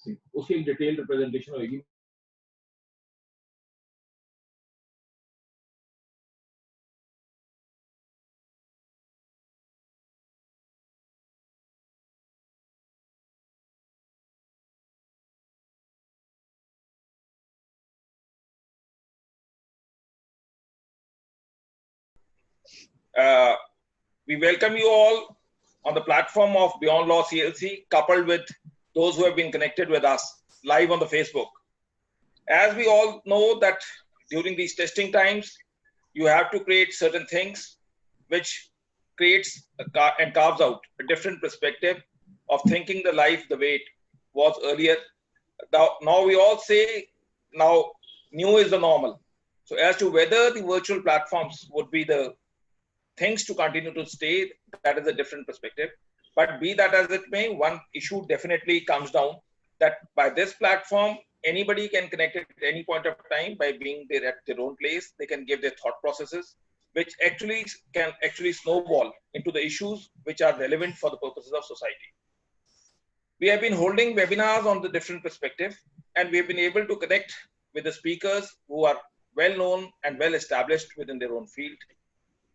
उसकी एक detail representation होगी। We welcome you all on the platform of Beyond Law CLC, coupled with those who have been connected with us live on the Facebook. As we all know that during these testing times, you have to create certain things which creates and carves out a different perspective of thinking the life the way it was earlier. Now we all say now new is the normal. So as to whether the virtual platforms would be the things to continue to stay, that is a different perspective. But be that as it may, one issue definitely comes down that by this platform, anybody can connect at any point of time by being there at their own place. They can give their thought processes, which actually can snowball into the issues which are relevant for the purposes of society. We have been holding webinars on the different perspective, and we have been able to connect with the speakers who are well known and well established within their own field.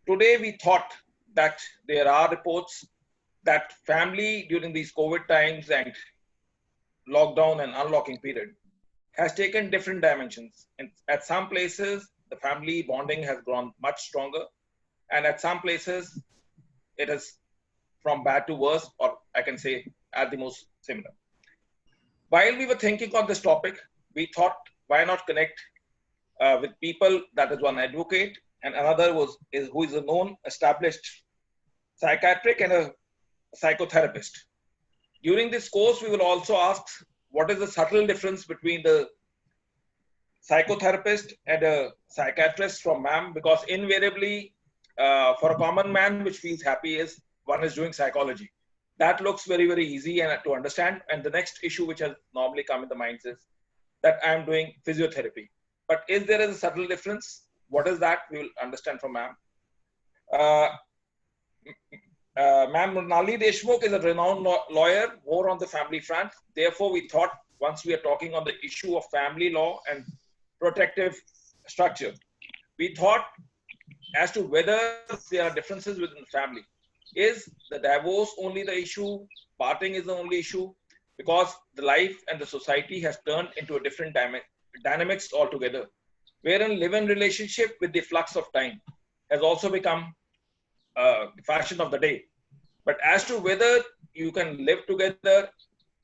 Today, we thought that there are reports that family during these COVID times and lockdown and unlocking period has taken different dimensions. And at some places, the family bonding has grown much stronger. And at some places, it is from bad to worse, or I can say at the most similar. While we were thinking on this topic, we thought, why not connect with people, that is one advocate, and another who is a known established psychiatric and a psychotherapist. During this course, we will also ask what is the subtle difference between the psychotherapist and a psychiatrist from ma'am, because invariably for a common man which feels happy is one is doing psychology. That looks very, very easy and to understand. And the next issue which has normally come in the minds is that I'm doing physiotherapy. But is there a subtle difference? What is that? We will understand from ma'am. Ma'am Mrunalini Deshmukh is a renowned lawyer, more on the family front. Therefore, we thought once we are talking on the issue of family law and protective structure, we thought as to whether there are differences within the family. Is the divorce only the issue? Parting is the only issue? Because the life and the society has turned into a different dynamics altogether, wherein live-in relationship with the flux of time has also become the fashion of the day. But as to whether you can live together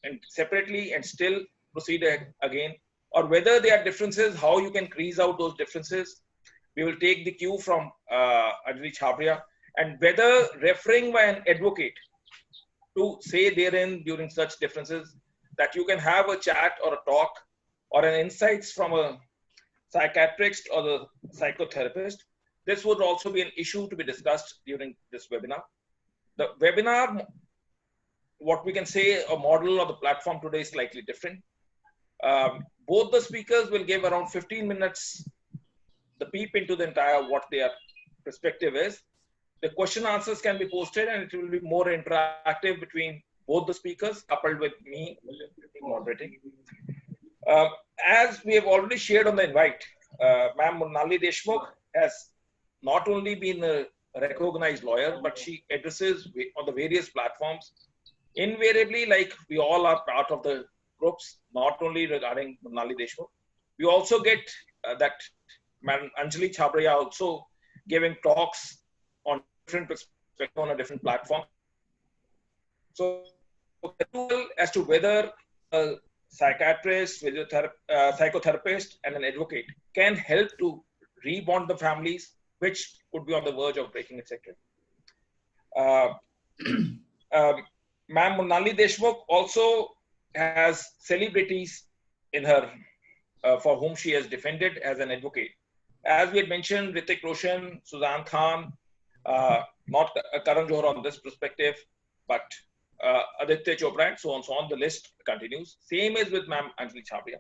and separately and still proceed again, or whether there are differences, how you can crease out those differences, we will take the cue from Anjali Chhabria, and whether referring by an advocate to say therein during such differences that you can have a chat or a talk or an insights from a psychiatrist or the psychotherapist. This would also be an issue to be discussed during this webinar. The webinar, what we can say, a model of the platform today is slightly different. Both the speakers will give around 15 minutes, the peep into the entire what their perspective is. The question answers can be posted and it will be more interactive between both the speakers coupled with me moderating. As we have already shared on the invite, Ma'am Mrunalini Deshmukh has not only been a recognized lawyer, but she addresses on the various platforms. Invariably, like we all are part of the groups, not only regarding Mrunalini Deshmukh, we also get that Madam Anjali Chhabria also giving talks on different perspectives on a different platform. So as to whether a psychiatrist, psychotherapist, and an advocate can help to rebond the families which could be on the verge of breaking, etc. Ma'am Mrunalini Deshmukh also has celebrities in her for whom she has defended as an advocate. As we had mentioned, Hrithik Roshan, Suzanne Khan, not Karan Johar on this perspective, but Aditya Chopra and so on, the list continues. Same is with Ma'am Anjali Chhabria.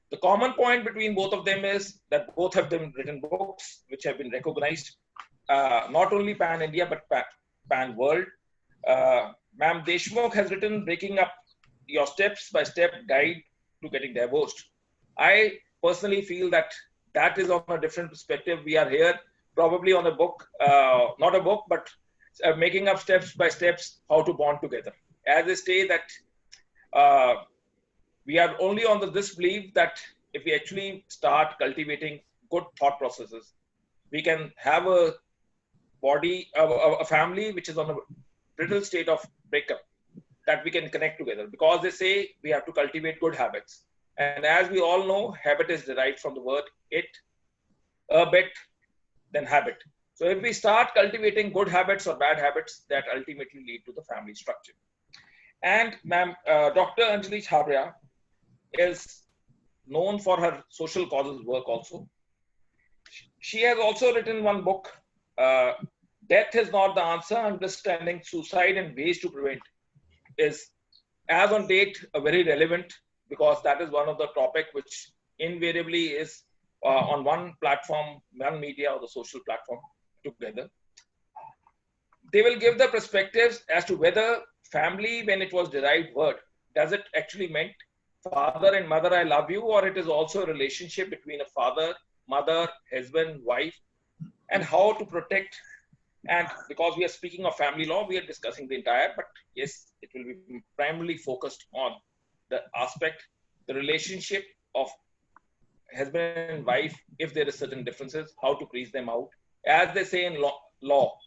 The common point between both of them is that both have written books which have been recognized, not only pan-India, but pan-world. Ma'am Deshmukh has written Breaking Up your steps-by-step guide to getting divorced. I personally feel that that is on a different perspective. We are here probably on a book, not a book, but making up steps by steps how to bond together. As I say that we are only on this belief that if we actually start cultivating good thought processes, we can have a a family which is on a brittle state of breakup, that we can connect together, because they say we have to cultivate good habits. And as we all know, habit is derived from the word it, a bit, then habit. So if we start cultivating good habits or bad habits, that ultimately lead to the family structure. And ma'am, Dr. Anjali Chhabria is known for her social causes work also. She has also written one book, Death is Not the Answer, Understanding Suicide and Ways to Prevent, is as on date very relevant, because that is one of the topic which invariably is on one platform, one media or the social platform together. They will give the perspectives as to whether family, when it was derived word, does it actually meant father and mother, I love you, or it is also a relationship between a father, mother, husband, wife, and how to protect. And because we are speaking of family law, we are discussing the entire, but yes, it will be primarily focused on the aspect, the relationship of husband and wife, if there is certain differences, how to crease them out. As they say in law,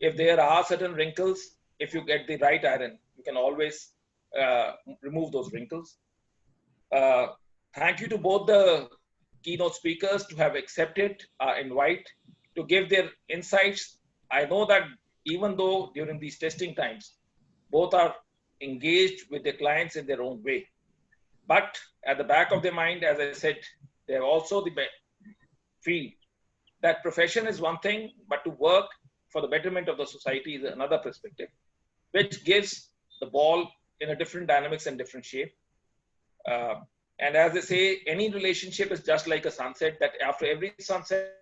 if there are certain wrinkles, if you get the right iron, you can always remove those wrinkles. Thank you to both the keynote speakers to have accepted our invite to give their insights. I know that even though during these testing times, both are engaged with their clients in their own way, but at the back of their mind, as I said, they have also feel that profession is one thing, but to work for the betterment of the society is another perspective, which gives the ball in a different dynamics and different shape. And as they say, any relationship is just like a sunset, that after every sunset,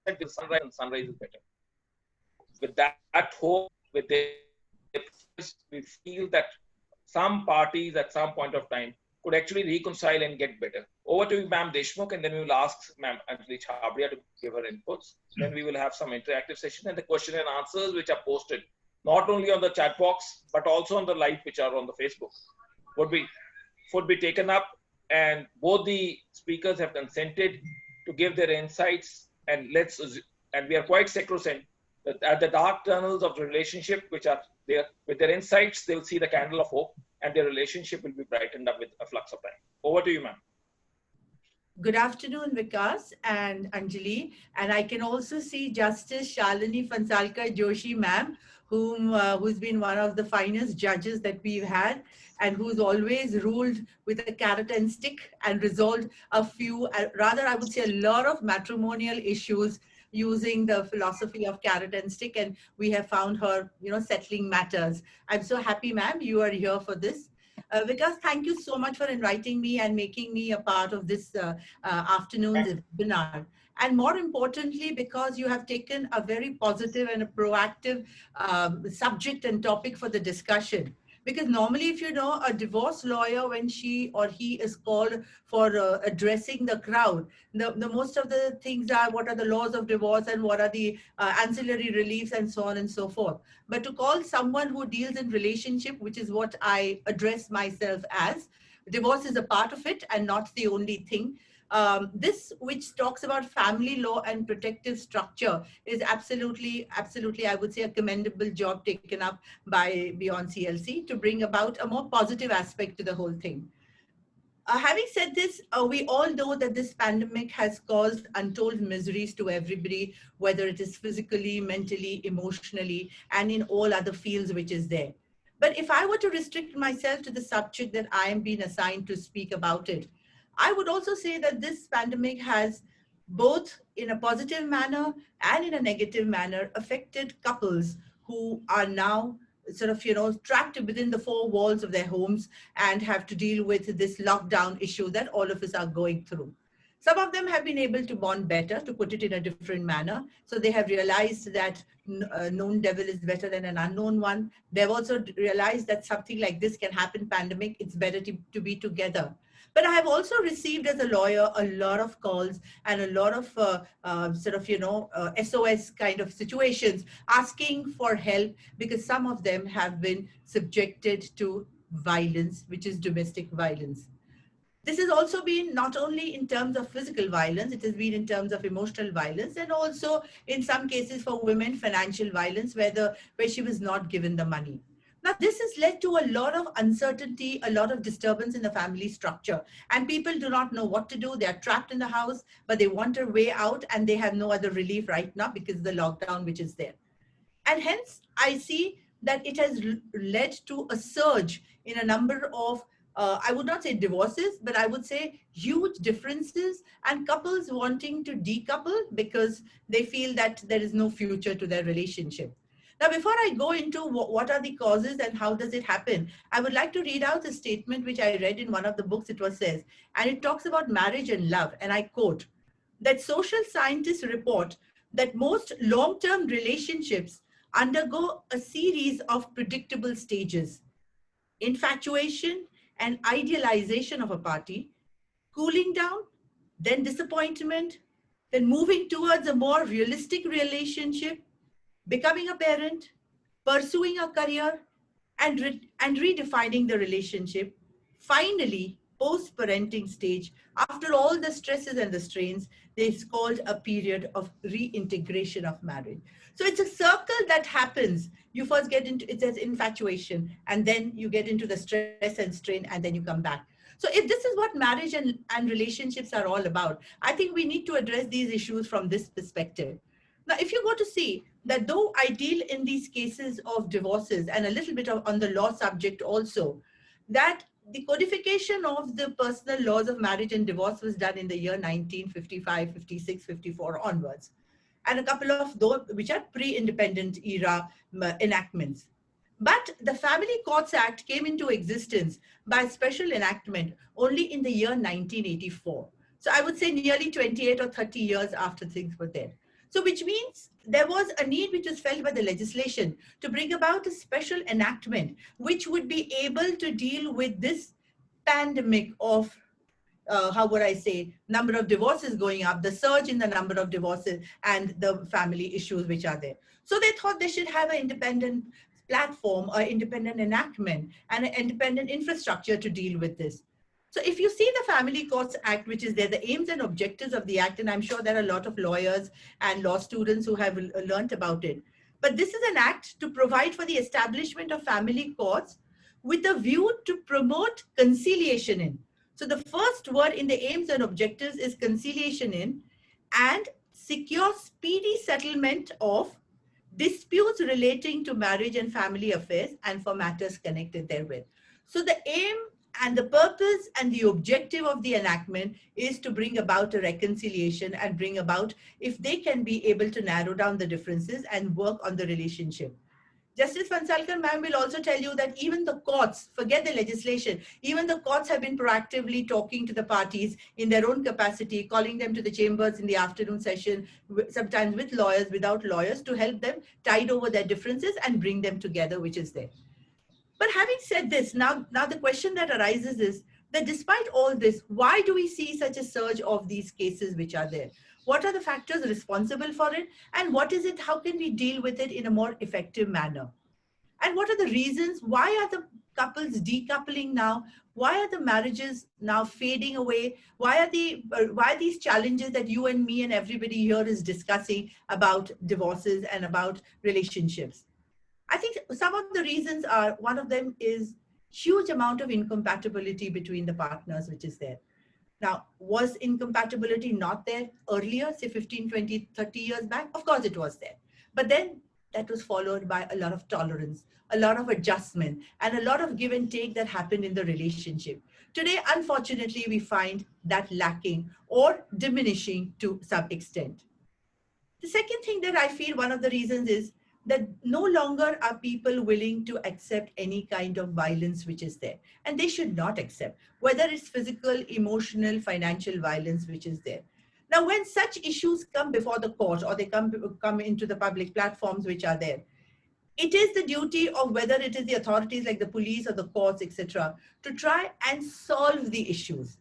the sunrise, and sunrise is better. With that hope, with their we feel that some parties at some point of time could actually reconcile and get better. Over to you, ma'am Deshmukh, and then we will ask ma'am Anjali Chhabria to give her inputs. Then we will have some interactive session and the question and answers which are posted not only on the chat box but also on the live which are on the Facebook would be taken up, and both the speakers have consented to give their insights, and we are quite sacrosanct that at the dark tunnels of the relationship which are there, with their insights, they'll see the candle of hope and their relationship will be brightened up with a flux of time. Over to you, ma'am. Good afternoon, Vikas and Anjali. And I can also see Justice Shalini Fansalkar Joshi, ma'am, who's been one of the finest judges that we've had, and who's always ruled with a carrot and stick and resolved a few, rather I would say a lot of matrimonial issues using the philosophy of carrot and stick. And we have found her, settling matters. I'm so happy, ma'am, you are here for this. Vikas, thank you so much for inviting me and making me a part of this afternoon's webinar. And more importantly, because you have taken a very positive and a proactive subject and topic for the discussion. Because normally, if you know, a divorce lawyer, when she or he is called for addressing the crowd, the most of the things are what are the laws of divorce and what are the ancillary reliefs and so on and so forth. But to call someone who deals in relationship, which is what I address myself as, divorce is a part of it and not the only thing. This, which talks about family law and protective structure, is absolutely, I would say, a commendable job taken up by Beyond CLC to bring about a more positive aspect to the whole thing. Having said this, we all know that this pandemic has caused untold miseries to everybody, whether it is physically, mentally, emotionally, and in all other fields which is there. But if I were to restrict myself to the subject that I am being assigned to speak about it, I would also say that this pandemic has, both in a positive manner and in a negative manner, affected couples who are now sort of, trapped within the four walls of their homes and have to deal with this lockdown issue that all of us are going through. Some of them have been able to bond better, to put it in a different manner. So they have realized that a known devil is better than an unknown one. They've also realized that something like this can happen, pandemic, it's better to be together. But I have also received as a lawyer a lot of calls and a lot of SOS kind of situations asking for help, because some of them have been subjected to violence, which is domestic violence. This has also been not only in terms of physical violence, it has been in terms of emotional violence, and also in some cases for women, financial violence, where she was not given the money. Now, this has led to a lot of uncertainty, a lot of disturbance in the family structure, and people do not know what to do. They are trapped in the house, but they want a way out, and they have no other relief right now because of the lockdown which is there. And hence, I see that it has led to a surge in a number of, I would not say divorces, but I would say huge differences, and couples wanting to decouple because they feel that there is no future to their relationship. Now, before I go into what are the causes and how does it happen, I would like to read out a statement which I read in one of the books. It was says, and it talks about marriage and love, and I quote, that social scientists report that most long-term relationships undergo a series of predictable stages: infatuation and idealization of a party, cooling down, then disappointment, then moving towards a more realistic relationship, becoming a parent, pursuing a career, and redefining the relationship. Finally, post-parenting stage, after all the stresses and the strains, it's called a period of reintegration of marriage. So it's a circle that happens. You first get into, it says infatuation, and then you get into the stress and strain, and then you come back. So if this is what marriage and relationships are all about, I think we need to address these issues from this perspective. Now, if you go to see that though I deal in these cases of divorces and a little bit on the law subject also, that the codification of the personal laws of marriage and divorce was done in the year 1955, 56, 54 onwards, and a couple of those which are pre-independent era enactments. But the Family Courts Act came into existence by special enactment only in the year 1984. So I would say nearly 28 or 30 years after things were there. So which means there was a need which was felt by the legislation to bring about a special enactment which would be able to deal with this pandemic of how would I say, number of divorces going up, the surge in the number of divorces and the family issues which are there. So they thought they should have an independent platform or independent enactment and an independent infrastructure to deal with this. So if you see the Family Courts Act, which is there, the aims and objectives of the act, and I'm sure there are a lot of lawyers and law students who have learnt about it. But this is an act to provide for the establishment of family courts with a view to promote conciliation in. So the first word in the aims and objectives is conciliation in, and secure speedy settlement of disputes relating to marriage and family affairs and for matters connected therewith. So the aim and the purpose and the objective of the enactment is to bring about a reconciliation and bring about if they can be able to narrow down the differences and work on the relationship. Justice Pansalkar ma'am will also tell you that even the courts, forget the legislation, even the courts have been proactively talking to the parties in their own capacity, calling them to the chambers in the afternoon session, sometimes with lawyers, without lawyers, to help them tide over their differences and bring them together, which is there. But having said this, now the question that arises is that despite all this, why do we see such a surge of these cases which are there? What are the factors responsible for it? And what is it? How can we deal with it in a more effective manner? And what are the reasons? Why are the couples decoupling now? Why are the marriages now fading away? Why are these challenges that you and me and everybody here is discussing about divorces and about relationships? I think some of the reasons are, one of them is huge amount of incompatibility between the partners, which is there. Now, was incompatibility not there earlier, say 15, 20, 30 years back? Of course it was there. But then that was followed by a lot of tolerance, a lot of adjustment, and a lot of give and take that happened in the relationship. Today, unfortunately, we find that lacking or diminishing to some extent. The second thing that I feel one of the reasons is that no longer are people willing to accept any kind of violence which is there. And they should not accept, whether it's physical, emotional, financial violence which is there. Now, when such issues come before the court or they come into the public platforms which are there, it is the duty of whether it is the authorities like the police or the courts, etc., to try and solve the issues.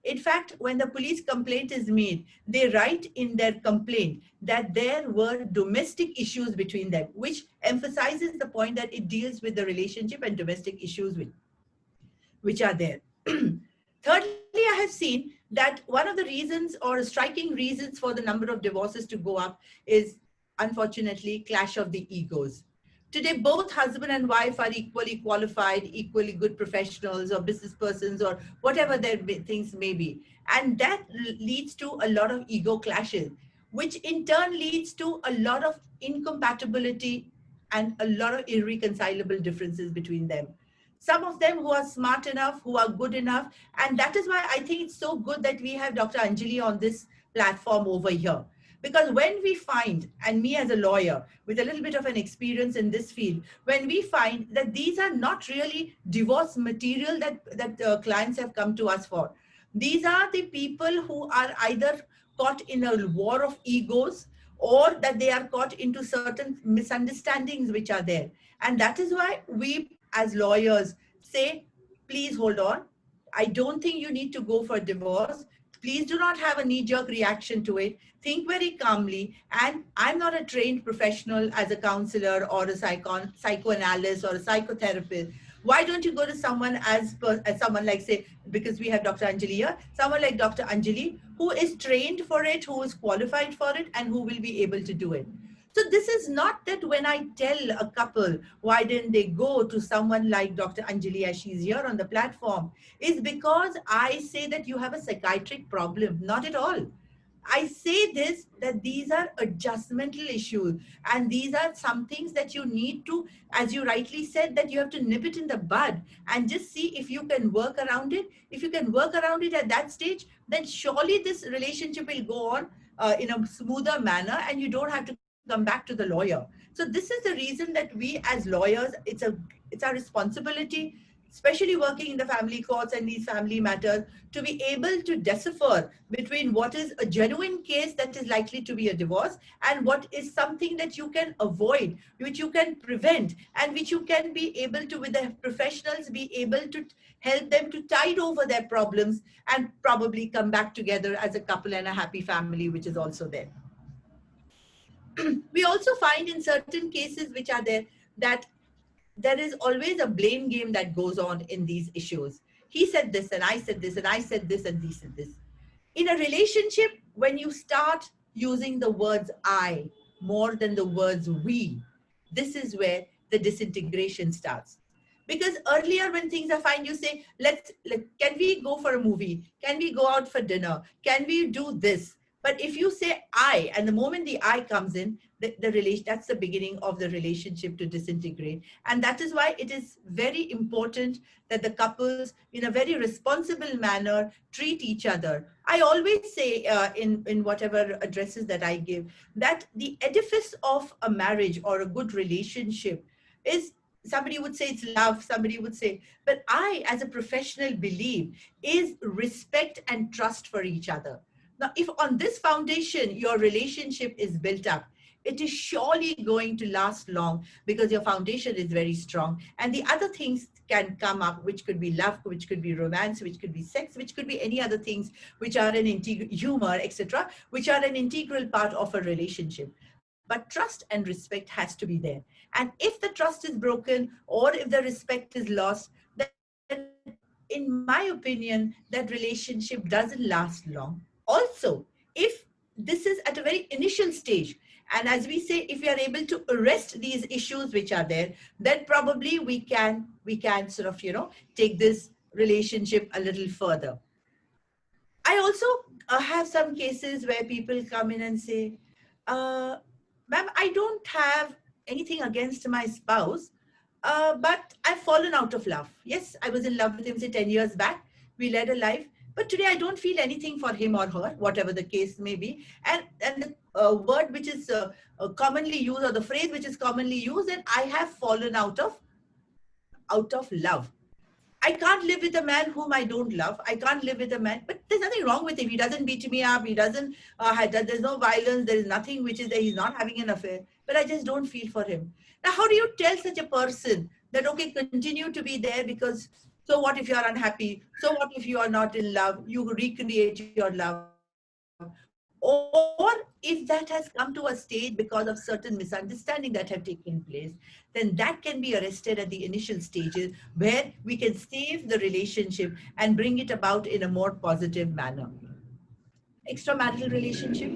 In fact, when the police complaint is made, they write in their complaint that there were domestic issues between them, which emphasizes the point that it deals with the relationship and domestic issues which are there. Thirdly, I have seen that one of the reasons or striking reasons for the number of divorces to go up is, unfortunately, clash of the egos. Today, both husband and wife are equally qualified, equally good professionals or business persons or whatever their things may be. And that leads to a lot of ego clashes, which in turn leads to a lot of incompatibility and a lot of irreconcilable differences between them. Some of them who are smart enough, who are good enough. And that is why I think it's so good that we have Dr. Anjali on this platform over here. Because when we find, and me as a lawyer with a little bit of an experience in this field, when we find that these are not really divorce material that clients have come to us for, these are the people who are either caught in a war of egos or that they are caught into certain misunderstandings which are there. And that is why we as lawyers say, please hold on. I don't think you need to go for divorce. Please do not have a knee-jerk reaction to it. Think very calmly. And I'm not a trained professional as a counselor or a psychoanalyst or a psychotherapist. Why don't you go to someone as someone like, say, because we have Dr. Anjali here, someone like Dr. Anjali, who is trained for it, who is qualified for it, and who will be able to do it. So this is not that when I tell a couple, why didn't they go to someone like Dr. Anjali as she's here on the platform, is because I say that you have a psychiatric problem. Not at all. I say this, that these are adjustmental issues and these are some things that you need to, as you rightly said, that you have to nip it in the bud and just see if you can work around it. If you can work around it at that stage, then surely this relationship will go on in a smoother manner and you don't have to come back to the lawyer. So this is the reason that we as lawyers, it's our responsibility, especially working in the family courts and these family matters, to be able to decipher between what is a genuine case that is likely to be a divorce and what is something that you can avoid, which you can prevent, and which you can be able to, with the professionals, be able to help them to tide over their problems and probably come back together as a couple and a happy family, which is also there. We also find in certain cases which are there that there is always a blame game that goes on in these issues. He said this and I said this and I said this and he said this. In a relationship, when you start using the words I more than the words we, this is where the disintegration starts. Because earlier when things are fine, you say, can we go for a movie? Can we go out for dinner? Can we do this? But if you say I, and the moment the I comes in, that's the beginning of the relationship to disintegrate. And that is why it is very important that the couples, in a very responsible manner, treat each other. I always say in whatever addresses that I give, that the edifice of a marriage or a good relationship is, somebody would say it's love, somebody would say, but I, as a professional, believe is respect and trust for each other. Now, if on this foundation, your relationship is built up, it is surely going to last long because your foundation is very strong. And the other things can come up, which could be love, which could be romance, which could be sex, which could be any other things, which are an integral, humor, etc., which are an integral part of a relationship. But trust and respect has to be there. And if the trust is broken or if the respect is lost, then in my opinion, that relationship doesn't last long. Also, if this is at a very initial stage, and as we say, if we are able to arrest these issues which are there, then probably we can sort of, take this relationship a little further. I also have some cases where people come in and say, ma'am, I don't have anything against my spouse, but I've fallen out of love. Yes, I was in love with him, say 10 years back. We led a life. But today I don't feel anything for him or her, whatever the case may be. And the word which is commonly used, or the phrase which is commonly used, that I have fallen out of love. I can't live with a man whom I don't love. I can't live with a man, but there's nothing wrong with him. He doesn't beat me up. He doesn't, there's no violence. There is nothing which is there. He's not having an affair, but I just don't feel for him. Now, how do you tell such a person that, okay, continue to be there because, so what if you are unhappy? So what if you are not in love? You recreate your love. Or if that has come to a stage because of certain misunderstanding that have taken place, then that can be arrested at the initial stages where we can save the relationship and bring it about in a more positive manner. Extramarital relationship.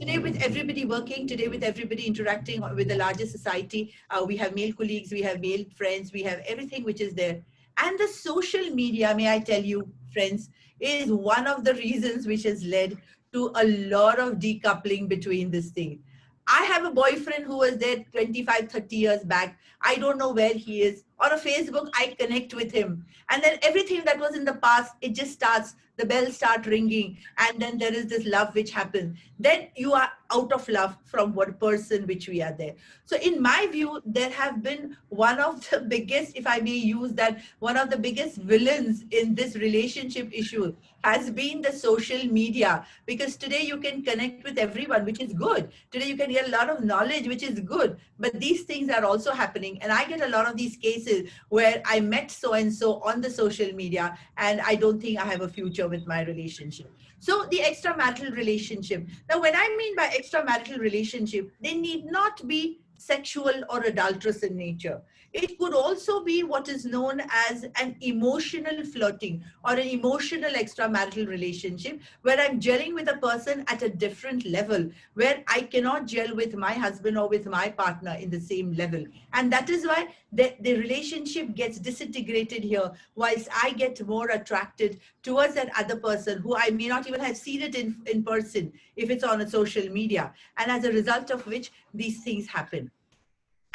Today, with everybody working, today with everybody interacting with the larger society, we have male colleagues, we have male friends, we have everything which is there. And the social media, may I tell you, friends, is one of the reasons which has led to a lot of decoupling between this thing. I have a boyfriend who was there 25, 30 years back. I don't know where he is. On a Facebook, I connect with him. And then everything that was in the past, it just starts, the bells start ringing. And then there is this love which happens. Then you are out of love from one person which we are there. So in my view, there have been one of the biggest, if I may use that, one of the biggest villains in this relationship issue has been the social media, because today you can connect with everyone, which is good. Today you can get a lot of knowledge, which is good, but these things are also happening. And I get a lot of these cases where I met so and so on the social media and I don't think I have a future with my relationship. So the extramarital relationship. Now, when I mean by extramarital relationship, they need not be sexual or adulterous in nature. It could also be what is known as an emotional flirting or an emotional extramarital relationship, where I'm gelling with a person at a different level, where I cannot gel with my husband or with my partner in the same level. And that is why the relationship gets disintegrated here, whilst I get more attracted towards that other person who I may not even have seen it in person if it's on a social media. And as a result of which these things happen.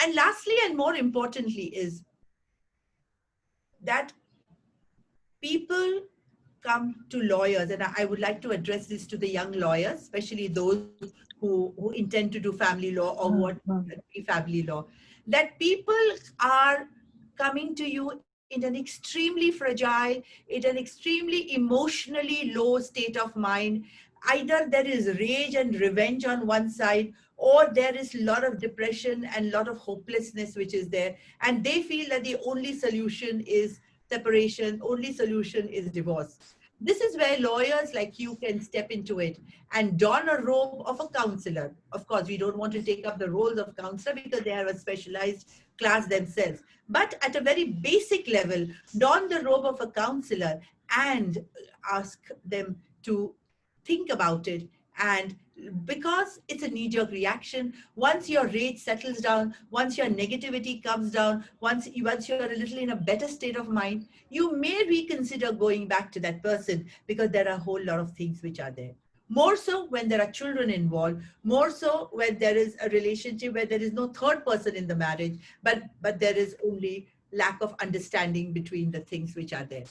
And lastly, and more importantly, is that people come to lawyers, and I would like to address this to the young lawyers, especially those who intend to do family law or want to be family law, that people are coming to you in an extremely fragile, in an extremely emotionally low state of mind. Either there is rage and revenge on one side, or there is a lot of depression and a lot of hopelessness which is there. And they feel that the only solution is separation, only solution is divorce. This is where lawyers like you can step into it and don a robe of a counselor. Of course, we don't want to take up the roles of counselor because they are a specialized class themselves. But at a very basic level, don the robe of a counselor and ask them to think about it. And because it's a knee-jerk reaction, once your rage settles down, once your negativity comes down, once you're a little in a better state of mind, you may reconsider going back to that person, because there are a whole lot of things which are there. More so when there are children involved, more so when there is a relationship where there is no third person in the marriage, but there is only lack of understanding between the things which are there.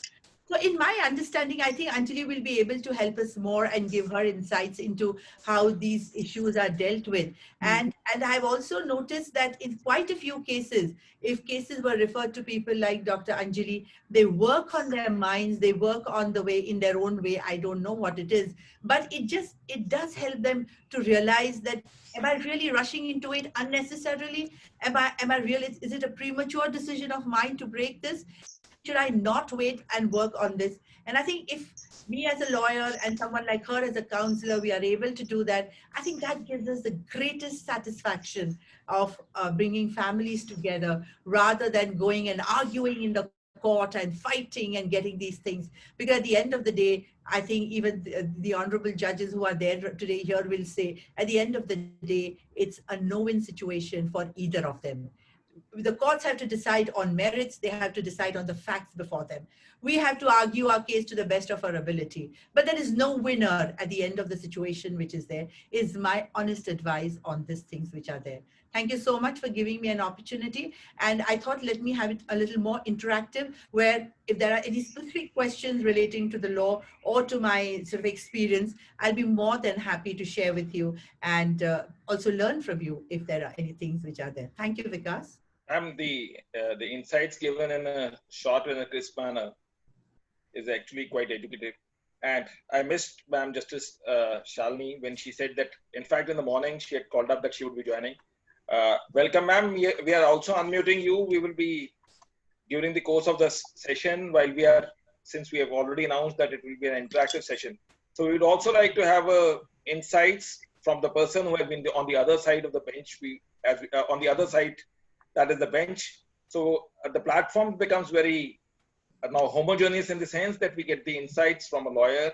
So in my understanding, I think Anjali will be able to help us more and give her insights into how these issues are dealt with. And I've also noticed that in quite a few cases, if cases were referred to people like Dr. Anjali, they work on their minds, they work on the way in their own way. I don't know what it is, but it does help them to realize that, am I really rushing into it unnecessarily? Am I really, is it a premature decision of mine to break this? Should I not wait and work on this? And I think if me as a lawyer and someone like her as a counselor, we are able to do that, I think that gives us the greatest satisfaction of bringing families together, rather than going and arguing in the court and fighting and getting these things. Because at the end of the day, I think even the honorable judges who are there today here will say, at the end of the day, it's a no-win situation for either of them. the courts have to decide on merits, they have to decide on the facts before them. We have to argue our case to the best of our ability. But there is no winner at the end of the situation which is there, is my honest advice on these things which are there. Thank you so much for giving me an opportunity. And I thought, let me have it a little more interactive, where if there are any specific questions relating to the law or to my sort of experience, I'll be more than happy to share with you and also learn from you if there are any things which are there. Thank you, Vikas. The insights given in a short and a crisp manner is actually quite educative. And I missed Ma'am Justice Shalini when she said that, in fact, in the morning, she had called up that she would be joining. Welcome, ma'am. We are also unmuting you. We will be, during the course of the session, since we have already announced that it will be an interactive session. So we would also like to have insights from the person who has been on the other side of the bench. On the other side, that is the bench. So the platform becomes very now homogeneous in the sense that we get the insights from a lawyer,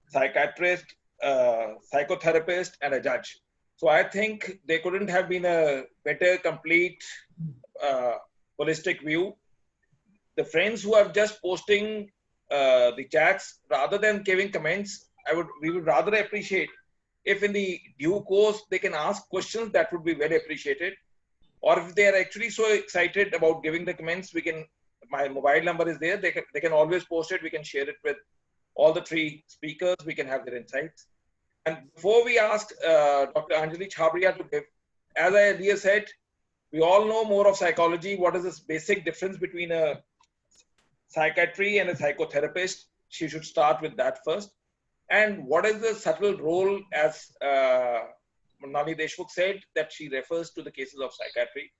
psychiatrist, psychotherapist, and a judge. So I think there couldn't have been a better, complete, holistic view. The friends who are just posting the chats, rather than giving comments, we would rather appreciate if in the due course they can ask questions. That would be very appreciated. Or if they are actually so excited about giving the comments, my mobile number is there. They can always post it. We can share it with all the three speakers. We can have their insights. And before we ask Dr. Anjali Chhabria to give, as I earlier said, we all know more of psychology. What is this basic difference between a psychiatry and a psychotherapist? She should start with that first. And what is the subtle role, as Mrunalini Deshmukh said, that she refers to the cases of psychiatry?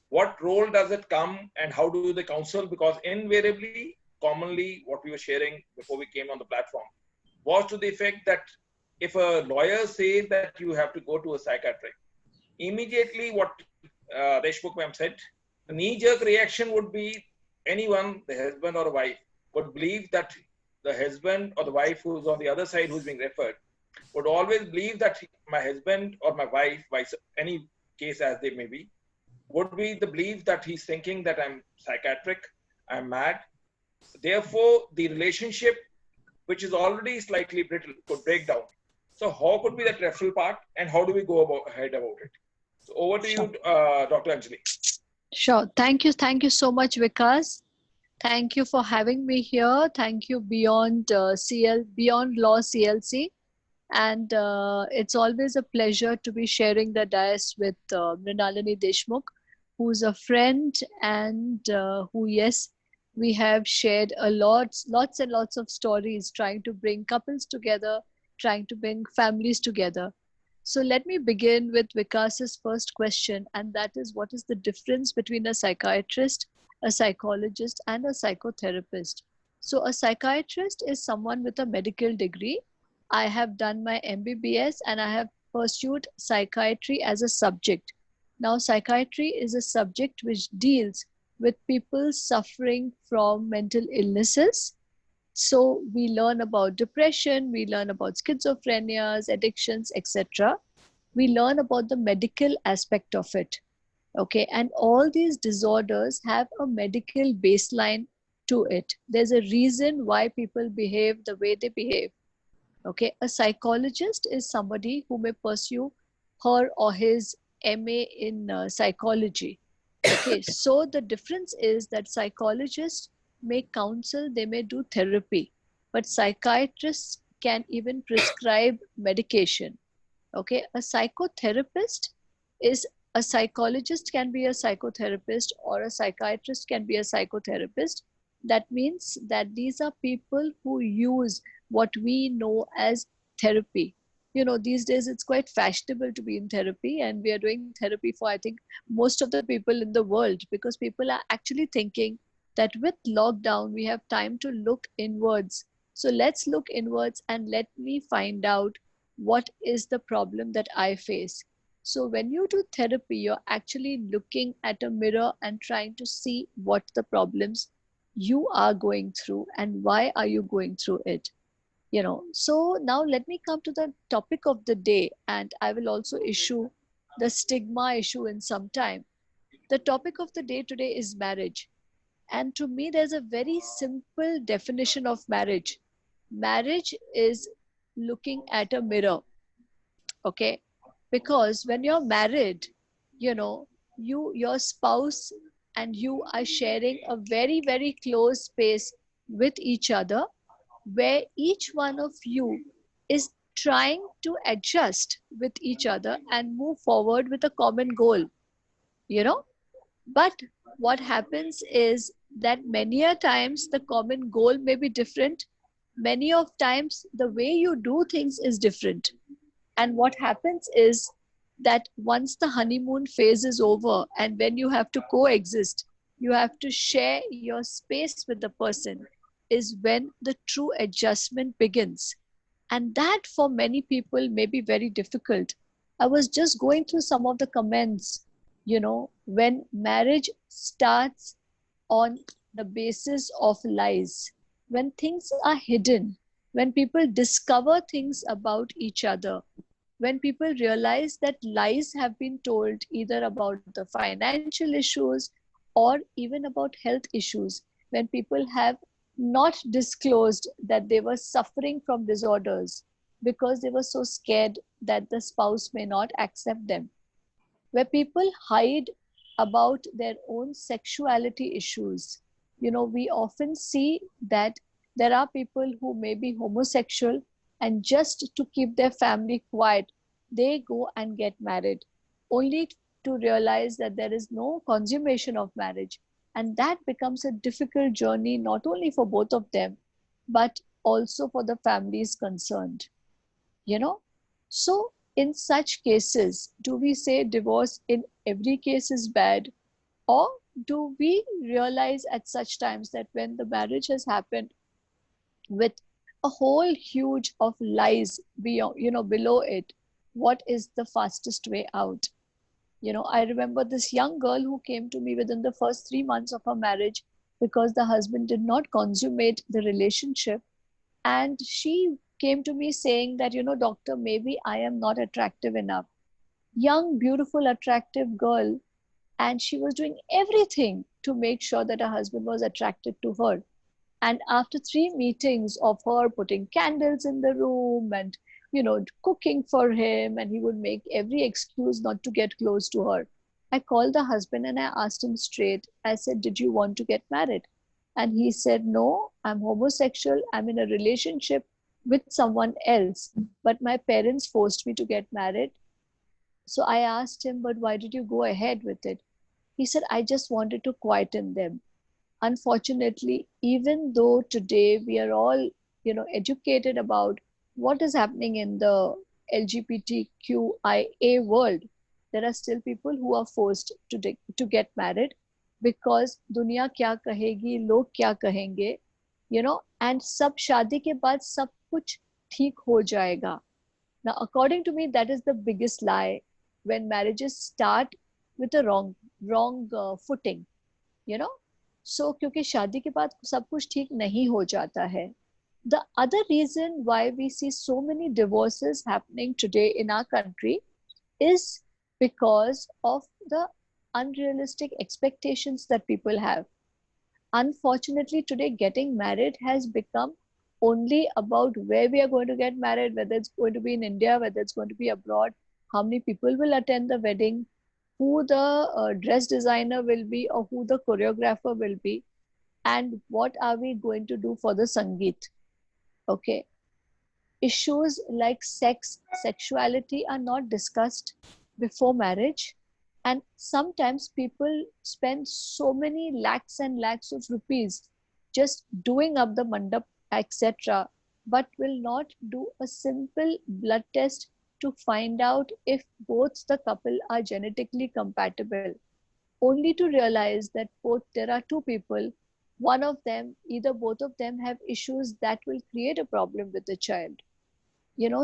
What role does it come and how do they counsel? Because invariably, commonly, what we were sharing before we came on the platform was to the effect that if a lawyer says that you have to go to a psychiatric, immediately what Deshmukh ma'am said, the knee-jerk reaction would be anyone, the husband or wife, would believe that the husband or the wife who's on the other side who's being referred would always believe that my husband or my wife, any case as they may be, would be the belief that he's thinking that I'm psychiatric, I'm mad. Therefore, the relationship, which is already slightly brittle, could break down. So how could be that referral part and how do we go ahead about it? So over to you, Dr. Anjali. Sure. Thank you. Thank you so much, Vikas. Thank you for having me here. Thank you, Beyond Law CLC. And it's always a pleasure to be sharing the dais with Mrunalini Deshmukh, who's a friend and who, yes, we have shared lots and lots of stories trying to bring couples together, trying to bring families together. So let me begin with Vikas's first question, and that is, what is the difference between a psychiatrist, a psychologist, and a psychotherapist? So a psychiatrist is someone with a medical degree. I have done my MBBS and I have pursued psychiatry as a subject. Now, psychiatry is a subject which deals with people suffering from mental illnesses. So we learn about depression, we learn about schizophrenias, addictions, etc. We learn about the medical aspect of it. Okay, and all these disorders have a medical baseline to it. There's a reason why people behave the way they behave. Okay, a psychologist is somebody who may pursue her or his MA in psychology. Okay, so the difference is that psychologists may counsel, they may do therapy, but psychiatrists can even prescribe medication. Okay, a psychotherapist is a psychologist can be a psychotherapist or a psychiatrist can be a psychotherapist. That means that these are people who use what we know as therapy. You know, these days it's quite fashionable to be in therapy, and we are doing therapy for, I think, most of the people in the world, because people are actually thinking that with lockdown, we have time to look inwards. So let's look inwards and let me find out what is the problem that I face. So when you do therapy, you're actually looking at a mirror and trying to see what the problems you are going through and why are you going through it. You know, so now let me come to the topic of the day, and I will also issue the stigma issue in some time. The topic of the day today is marriage. And to me, there's a very simple definition of marriage. Marriage is looking at a mirror, okay? Because when you're married, your spouse and you are sharing a very, very close space with each other, where each one of you is trying to adjust with each other and move forward with a common goal, you know but what happens is that many a times the common goal may be different. Many of times the way you do things is different. And what happens is that once the honeymoon phase is over and when you have to coexist, you have to share your space with the person, is when the true adjustment begins. And that for many people may be very difficult. I was just going through some of the comments, when marriage starts on the basis of lies, when things are hidden, when people discover things about each other, when people realize that lies have been told either about the financial issues or even about health issues, when people have not disclosed that they were suffering from disorders because they were so scared that the spouse may not accept them, where people hide about their own sexuality issues. We often see that there are people who may be homosexual, and just to keep their family quiet, they go and get married, only to realize that there is no consummation of marriage. And that becomes a difficult journey, not only for both of them, but also for the families concerned. you know so in such cases, do we say divorce in every case is bad, or do we realize at such times that when the marriage has happened with a whole huge of lies beyond, below it, what is the fastest way out? I remember this young girl who came to me within the first 3 months of her marriage because the husband did not consummate the relationship. And she came to me saying that, doctor, maybe I am not attractive enough. Young, beautiful, attractive girl. And she was doing everything to make sure that her husband was attracted to her. And after 3 meetings of her putting candles in the room and, cooking for him, and he would make every excuse not to get close to her, I called the husband and I asked him straight. I said, did you want to get married? And he said, no, I'm homosexual. I'm in a relationship with someone else, but my parents forced me to get married. So I asked him, but why did you go ahead with it? He said, I just wanted to quieten them. Unfortunately, even though today we are all, educated about what is happening in the LGBTQIA world, there are still people who are forced to get married because दुनिया क्या कहेगी, लोग क्या कहेंगे, and सब शादी के बाद सब कुछ ठीक हो जाएगा. Now, according to me, that is the biggest lie when marriages start with a wrong footing, So, क्योंकि शादी के बाद सब कुछ ठीक नहीं हो जाता है. The other reason why we see so many divorces happening today in our country is because of the unrealistic expectations that people have. Unfortunately, today getting married has become only about where we are going to get married, whether it's going to be in India, whether it's going to be abroad, how many people will attend the wedding, who the dress designer will be or who the choreographer will be, and what are we going to do for the Sangeet. Okay. Issues like sexuality are not discussed before marriage. And sometimes people spend so many lakhs and lakhs of rupees just doing up the mandap, etc., but will not do a simple blood test to find out if both the couple are genetically compatible, only to realize that there are two people, one of them, either both of them have issues that will create a problem with the child.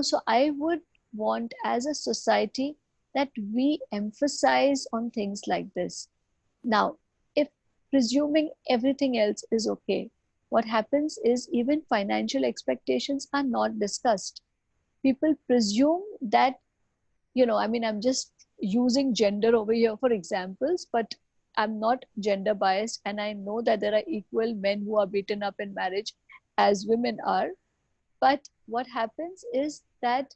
So I would want as a society that we emphasize on things like this. Now, if presuming everything else is okay, what happens is even financial expectations are not discussed. People presume that, I'm just using gender over here for examples, but I'm not gender biased, and I know that there are equal men who are beaten up in marriage as women are. But what happens is that,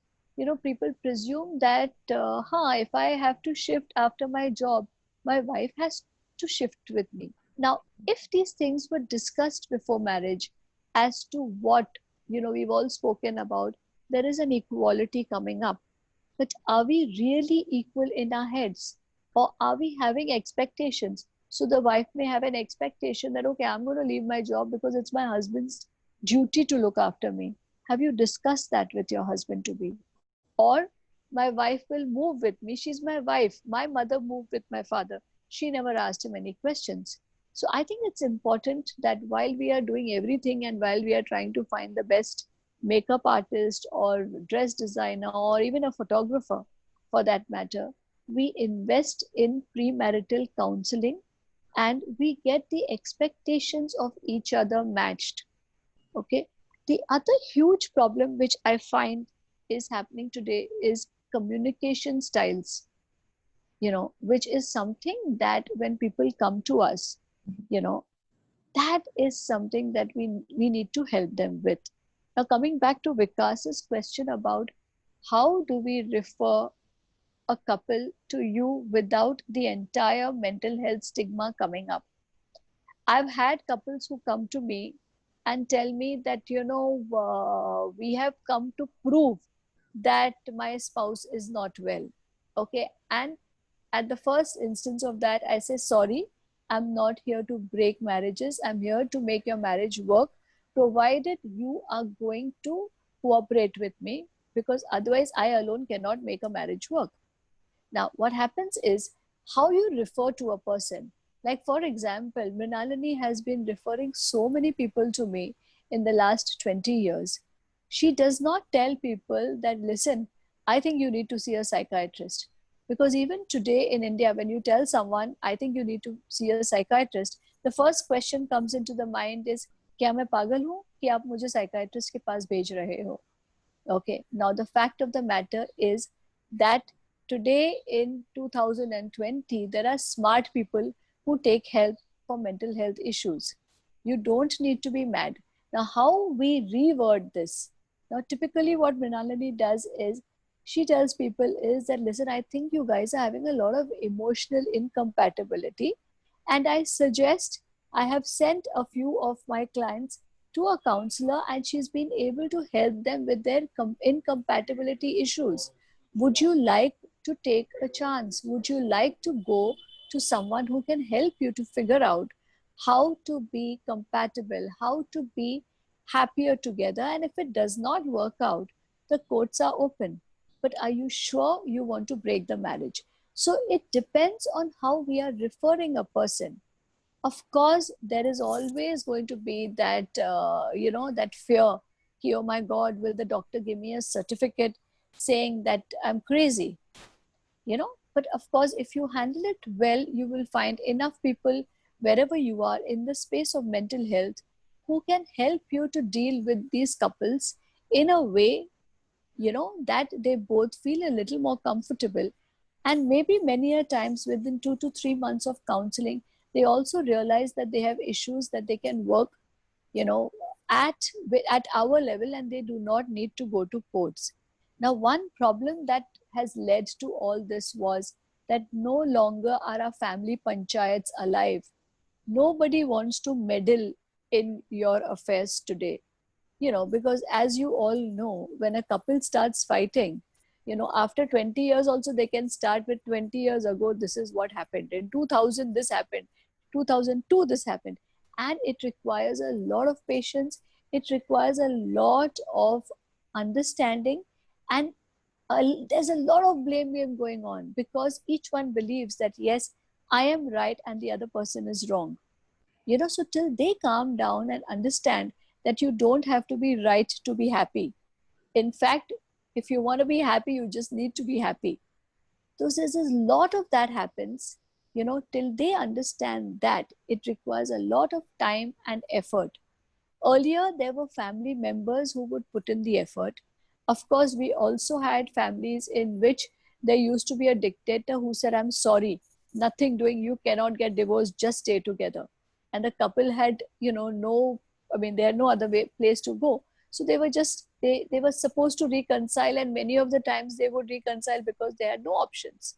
people presume that, if I have to shift after my job, my wife has to shift with me. Now, if these things were discussed before marriage as to what, we've all spoken about, there is an equality coming up. But are we really equal in our heads? Or are we having expectations? So the wife may have an expectation that, okay, I'm going to leave my job because it's my husband's duty to look after me. Have you discussed that with your husband to be? Or my wife will move with me. She's my wife. My mother moved with my father. She never asked him any questions. So I think it's important that while we are doing everything and while we are trying to find the best makeup artist or dress designer or even a photographer for that matter, we invest in premarital counseling and we get the expectations of each other matched. Okay. The other huge problem which I find is happening today is communication styles, which is something that when people come to us, you know, that is something that we need to help them with. Now, coming back to Vikas's question about how do we refer a couple to you without the entire mental health stigma coming up? I've had couples who come to me and tell me that, we have come to prove that my spouse is not well. Okay. And at the first instance of that, I say, sorry, I'm not here to break marriages. I'm here to make your marriage work, provided you are going to cooperate with me, because otherwise I alone cannot make a marriage work. Now, what happens is how you refer to a person. Like, for example, Mrunalini has been referring so many people to me in the last 20 years. She does not tell people that, listen, I think you need to see a psychiatrist. Because even today in India, when you tell someone, I think you need to see a psychiatrist, the first question comes into the mind is, क्या मैं पागल हूँ कि आप मुझे psychiatrist के पास भेज रहे हो? Okay, now the fact of the matter is that today in 2020, there are smart people who take help for mental health issues. You don't need to be mad. Now, how we reword this? Now, typically what Mrunalini does is, she tells people is that, listen, I think you guys are having a lot of emotional incompatibility. And I suggest, I have sent a few of my clients to a counselor and she's been able to help them with their incompatibility issues. Would you like to take a chance? Would you like to go to someone who can help you to figure out how to be compatible, how to be happier together? And if it does not work out, the courts are open. But are you sure you want to break the marriage? So it depends on how we are referring a person. Of course, there is always going to be that, that fear. Oh my God, will the doctor give me a certificate saying that I'm crazy? But of course, if you handle it well, you will find enough people wherever you are in the space of mental health who can help you to deal with these couples in a way, that they both feel a little more comfortable. And maybe many a times within 2 to 3 months of counseling, they also realize that they have issues that they can work, at our level, and they do not need to go to courts. Now, one problem that has led to all this was that no longer are our family panchayats alive. Nobody wants to meddle in your affairs today. Because as you all know, when a couple starts fighting, after 20 years also, they can start with 20 years ago, this is what happened. In 2000, this happened. 2002, this happened. And it requires a lot of patience. It requires a lot of understanding. And there's a lot of blame game going on because each one believes that, yes, I am right and the other person is wrong. So till they calm down and understand that you don't have to be right to be happy. In fact, if you want to be happy, you just need to be happy. So there's a lot of that happens, till they understand that it requires a lot of time and effort. Earlier, there were family members who would put in the effort. Of course, we also had families in which there used to be a dictator who said, I'm sorry, nothing doing, you cannot get divorced, just stay together. And the couple had, they had no other place to go. So they were just, they were supposed to reconcile, and many of the times they would reconcile because they had no options.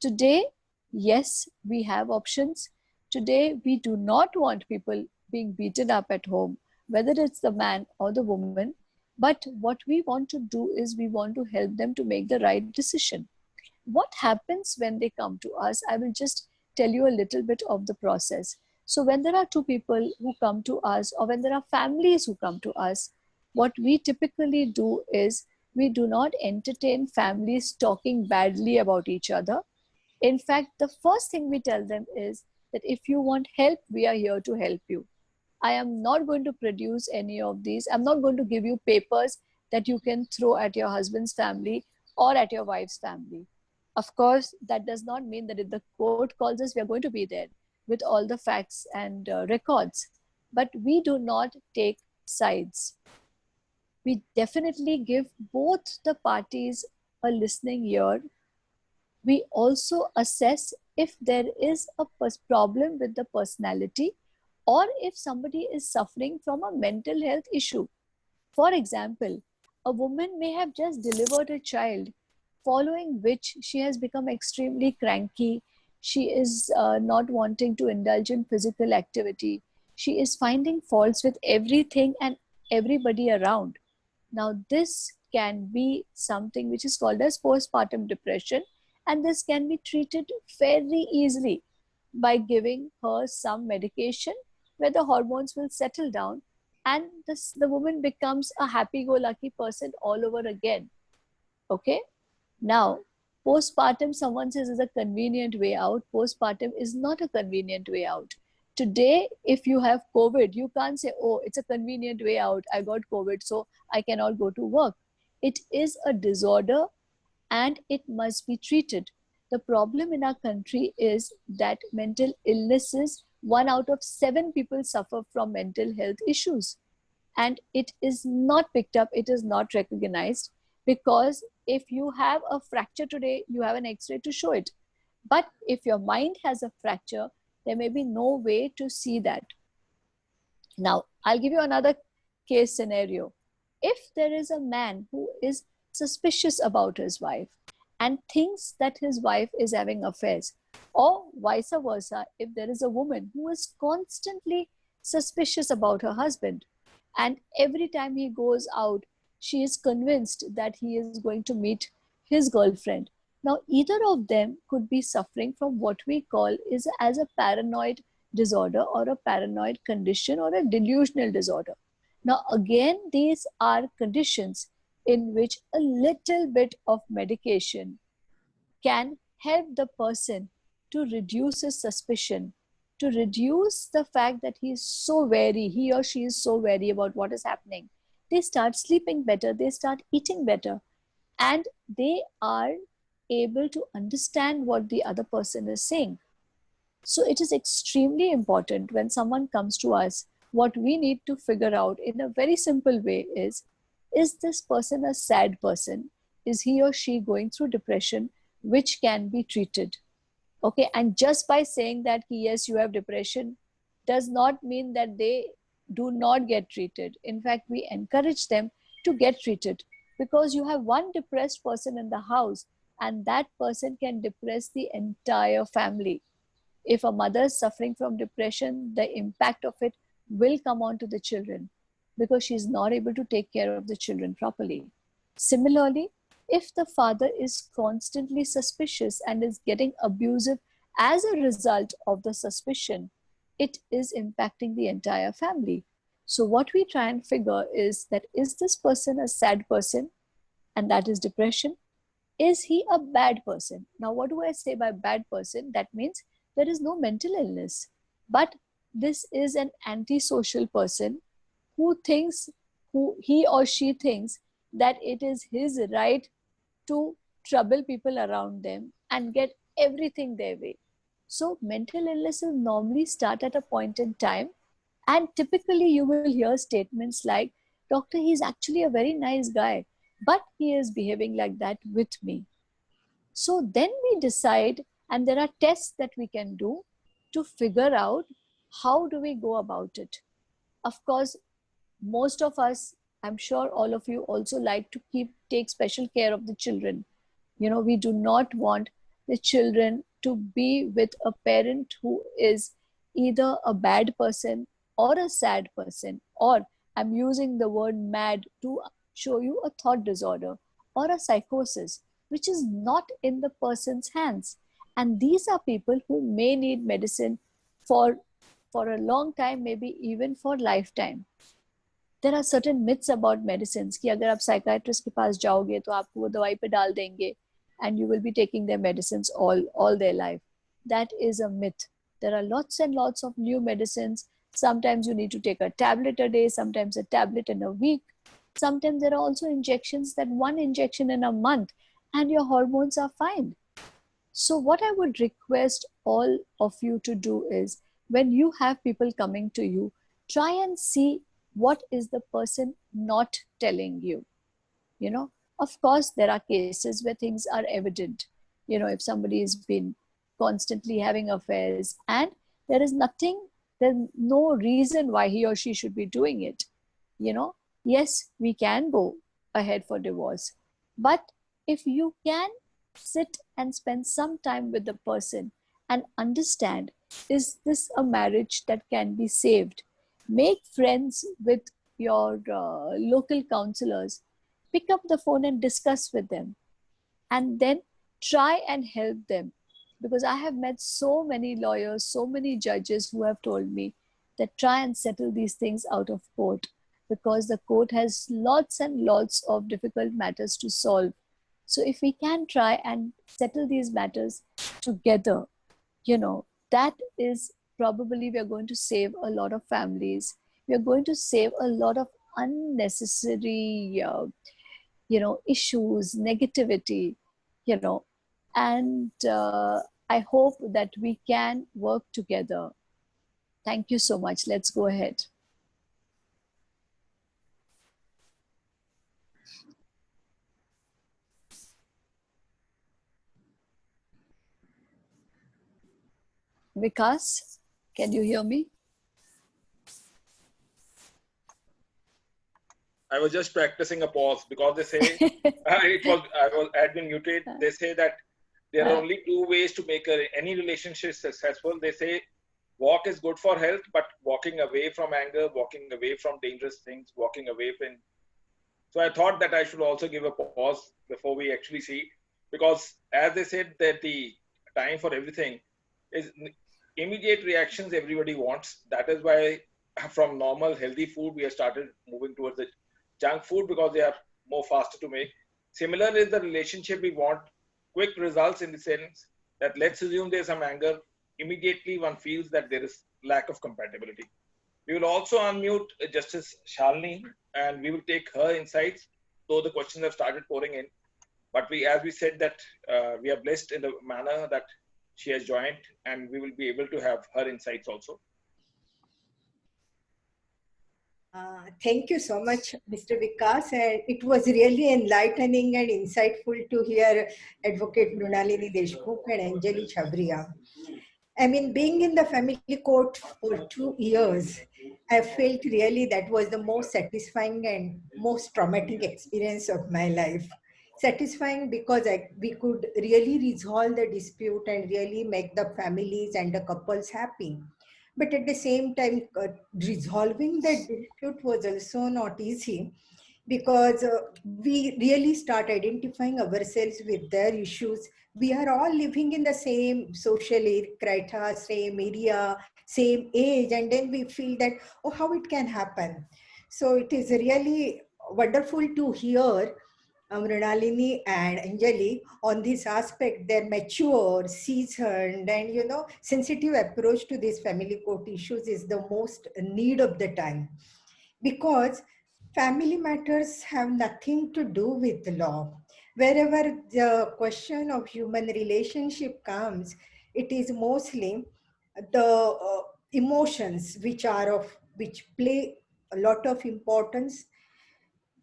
Today, yes, we have options. Today, we do not want people being beaten up at home, whether it's the man or the woman. But what we want to do is we want to help them to make the right decision. What happens when they come to us? I will just tell you a little bit of the process. So when there are two people who come to us, or when there are families who come to us, what we typically do is we do not entertain families talking badly about each other. In fact, the first thing we tell them is that if you want help, we are here to help you. I am not going to produce any of these. I'm not going to give you papers that you can throw at your husband's family or at your wife's family. Of course, that does not mean that if the court calls us, we are going to be there with all the facts and records. But we do not take sides. We definitely give both the parties a listening ear. We also assess if there is a problem with the personality, or if somebody is suffering from a mental health issue. For example, a woman may have just delivered a child, following which she has become extremely cranky. She is not wanting to indulge in physical activity. She is finding faults with everything and everybody around. Now, this can be something which is called as postpartum depression, and this can be treated very easily by giving her some medication where the hormones will settle down, and the woman becomes a happy-go-lucky person all over again. Okay? Now, postpartum, someone says, is a convenient way out. Postpartum is not a convenient way out. Today, if you have COVID, you can't say, oh, it's a convenient way out. I got COVID, so I cannot go to work. It is a disorder and it must be treated. The problem in our country is that mental illnesses, 1 out of 7 people suffer from mental health issues. And it is not picked up, it is not recognized, because if you have a fracture today, you have an X-ray to show it. But if your mind has a fracture, there may be no way to see that. Now, I'll give you another case scenario. If there is a man who is suspicious about his wife and thinks that his wife is having affairs, or vice versa, if there is a woman who is constantly suspicious about her husband, and every time he goes out, she is convinced that he is going to meet his girlfriend. Now, either of them could be suffering from what we call is as a paranoid disorder, or a paranoid condition, or a delusional disorder. Now, again, these are conditions in which a little bit of medication can help the person to reduce his suspicion, to reduce the fact that he is so wary, he or she is so wary about what is happening. They start sleeping better, they start eating better, and they are able to understand what the other person is saying. So it is extremely important when someone comes to us, what we need to figure out in a very simple way is this person a sad person? Is he or she going through depression, which can be treated? Okay, and just by saying that yes, you have depression does not mean that they do not get treated. In fact, we encourage them to get treated, because you have one depressed person in the house and that person can depress the entire family. If a mother is suffering from depression, the impact of it will come on to the children, because she is not able to take care of the children properly. Similarly, if the father is constantly suspicious and is getting abusive as a result of the suspicion, it is impacting the entire family. So what we try and figure is that, is this person a sad person? And that is depression. Is he a bad person? Now, what do I say by bad person? That means there is no mental illness, but this is an antisocial person who he or she thinks that it is his right to trouble people around them and get everything their way. So mental illnesses normally start at a point in time, and typically you will hear statements like, doctor, he's actually a very nice guy, but he is behaving like that with me. So then we decide And there are tests that we can do to figure out how do we go about it. Of course, most of us, I'm sure all of you also like to take special care of the children. You know, we do not want the children to be with a parent who is either a bad person or a sad person, or I'm using the word mad to show you a thought disorder or a psychosis, which is not in the person's hands. And these are people who may need medicine for a long time, maybe even for lifetime. There are certain myths about medicines कि अगर आप psychiatrist के पास जाओगे तो आपको वो दवाई पे डाल देंगे and you will be taking their medicines all their life. That is a myth. There are lots and lots of new medicines. Sometimes you need to take a tablet a day, sometimes a tablet in a week. Sometimes there are also injections, that one injection in a month and your hormones are fine. So what I would request all of you to do is, when you have people coming to you, try and see what is the person not telling you. You know, of course, there are cases where things are evident. You know, if somebody has been constantly having affairs and there's no reason why he or she should be doing it. You know, yes, we can go ahead for divorce. But if you can sit and spend some time with the person and understand, is this a marriage that can be saved? Make friends with your local counselors. Pick up the phone and discuss with them, and then try and help them. Because I have met so many lawyers, so many judges who have told me that try and settle these things out of court, because the court has lots and lots of difficult matters to solve. So if we can try and settle these matters together, you know, that is probably, we are going to save a lot of families. We are going to save a lot of unnecessary issues, negativity, and I hope that we can work together. Thank you so much. Let's go ahead. Vikas, can you hear me? I was just practicing a pause because they say I had been muted. They say that there are only two ways to make any relationship successful. They say walk is good for health, but walking away from anger, walking away from dangerous things, walking away from. So I thought that I should also give a pause before we actually see, because as they said that the time for everything is immediate reactions everybody wants. That is why from normal healthy food we have started moving towards the junk food, because they are more faster to make. Similar is the relationship. We want quick results, in the sense that let's assume there's some anger. Immediately one feels that there is lack of compatibility. We will also unmute Justice Shalini and we will take her insights, though the questions have started pouring in. But as we said that we are blessed in the manner that she has joined, and we will be able to have her insights also. Thank you so much, Mr. Vikas. And it was really enlightening and insightful to hear Advocate Mrunalini Deshmukh and Anjali Chhabria. I mean, being in the family court for 2 years, I felt really that was the most satisfying and most traumatic experience of my life. Satisfying because we could really resolve the dispute and really make the families and the couples happy. But at the same time, resolving the dispute was also not easy, because we really start identifying ourselves with their issues. We are all living in the same social criteria, same area, same age, and then we feel that, oh, how it can happen. So it is really wonderful to hear Mrunalini and Anjali on this aspect, their mature, seasoned, and sensitive approach to these family court issues is the most need of the time, because family matters have nothing to do with the law. Wherever the question of human relationship comes, it is mostly the emotions which play a lot of importance.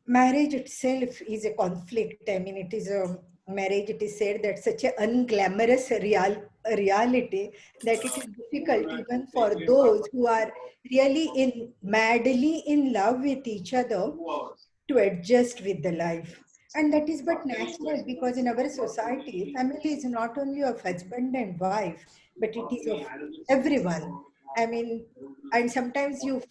Marriage itself is a conflict. I mean, it is a marriage. It is said that such an unglamorous a reality that it is difficult even for those who are really madly in love with each other to adjust with the life. And that is but natural, because in our society, family is not only of husband and wife, but it is of everyone. I mean, and sometimes you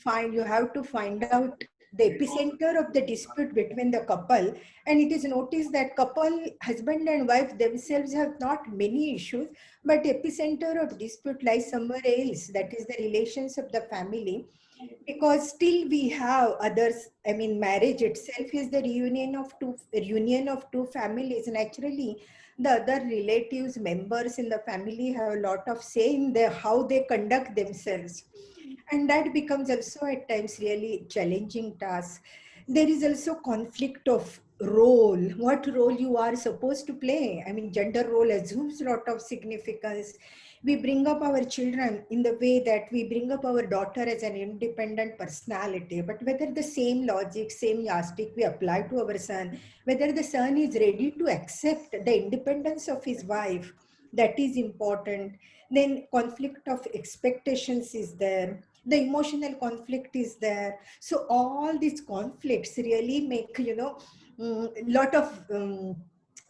have to find out the epicenter of the dispute between the couple, and it is noticed that couple, husband and wife themselves have not many issues, but epicenter of dispute lies somewhere else. That is the relations of the family, because still we have others. I mean, marriage itself is the reunion of two families. Naturally, the other relatives, members in the family have a lot of say in how they conduct themselves, and that becomes also at times really challenging task. There is also conflict of role, what role you are supposed to play. I mean, gender role assumes a lot of significance. We bring up our children in the way that we bring up our daughter as an independent personality, but whether the same logic, same yardstick we apply to our son, whether the son is ready to accept the independence of his wife, that is important. Then conflict of expectations is there, the emotional conflict is there. So all these conflicts really make, lot of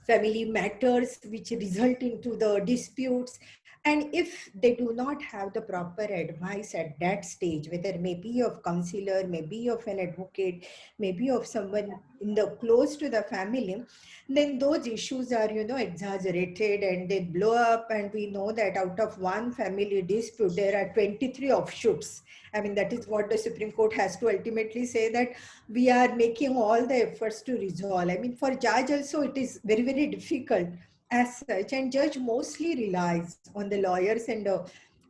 family matters which result into the disputes. And if they do not have the proper advice at that stage, whether maybe of counselor, maybe of an advocate, maybe of someone in the close to the family, then those issues are, exaggerated and they blow up. And we know that out of one family dispute, there are 23 offshoots. I mean, that is what the Supreme Court has to ultimately say, that we are making all the efforts to resolve. I mean, for judge also, it is very, very difficult as such. And judge mostly relies on the lawyers and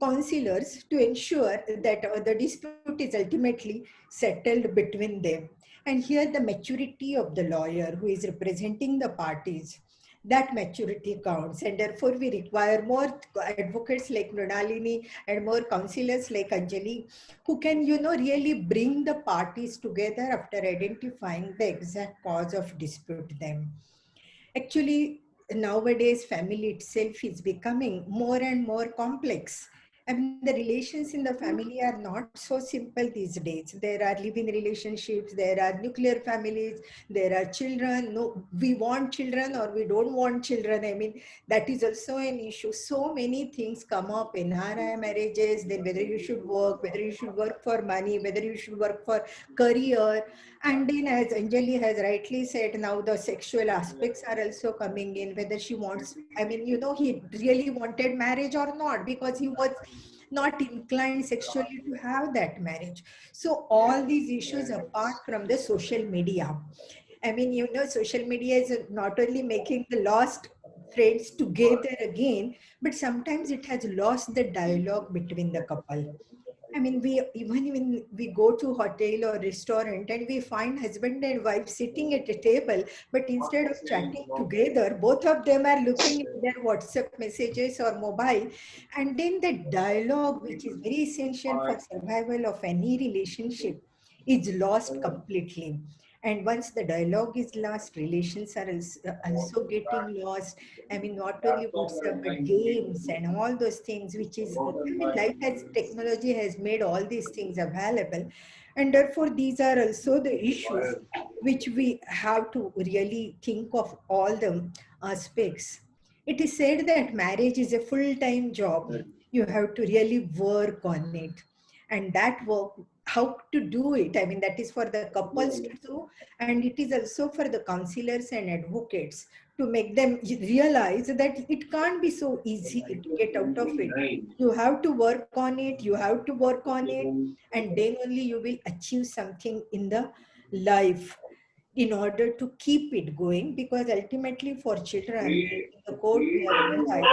counselors to ensure that the dispute is ultimately settled between them. And here the maturity of the lawyer who is representing the parties, that maturity counts. And therefore we require more advocates like Mrunalini and more counselors like Anjali, who can, really bring the parties together after identifying the exact cause of dispute them. Actually, nowadays family itself is becoming more and more complex. I mean, the relations in the family are not so simple these days. There are living relationships, there are nuclear families, there are children. No, we want children or we don't want children. I mean, that is also an issue. So many things come up in NRI marriages, then whether you should work, whether you should work for money, whether you should work for career. And then, as Anjali has rightly said, now the sexual aspects are also coming in, whether she wants, I mean, he really wanted marriage or not, because he was not inclined sexually to have that marriage. So all these issues apart from the social media. I mean, social media is not only making the lost friends together again, but sometimes it has lost the dialogue between the couple. I mean, we even when we go to hotel or restaurant and we find husband and wife sitting at a table, but instead of chatting together, both of them are looking at their WhatsApp messages or mobile, and then the dialogue, which is very essential for survival of any relationship, is lost completely. And once the dialogue is lost, relations are also getting lost. I mean, not only WhatsApp, but games and all those things, which is, I mean, life has, technology has made all these things available. And therefore, these are also the issues which we have to really think of all the aspects. It is said that marriage is a full-time job. You have to really work on it. And that work, how to do it, I mean, that is for the couples to do, and it is also for the counselors and advocates to make them realize that it can't be so easy to get out of it. You have to work on it, you have to work on it, and then only you will achieve something in the life in order to keep it going. Because ultimately for children, in the court we have realized,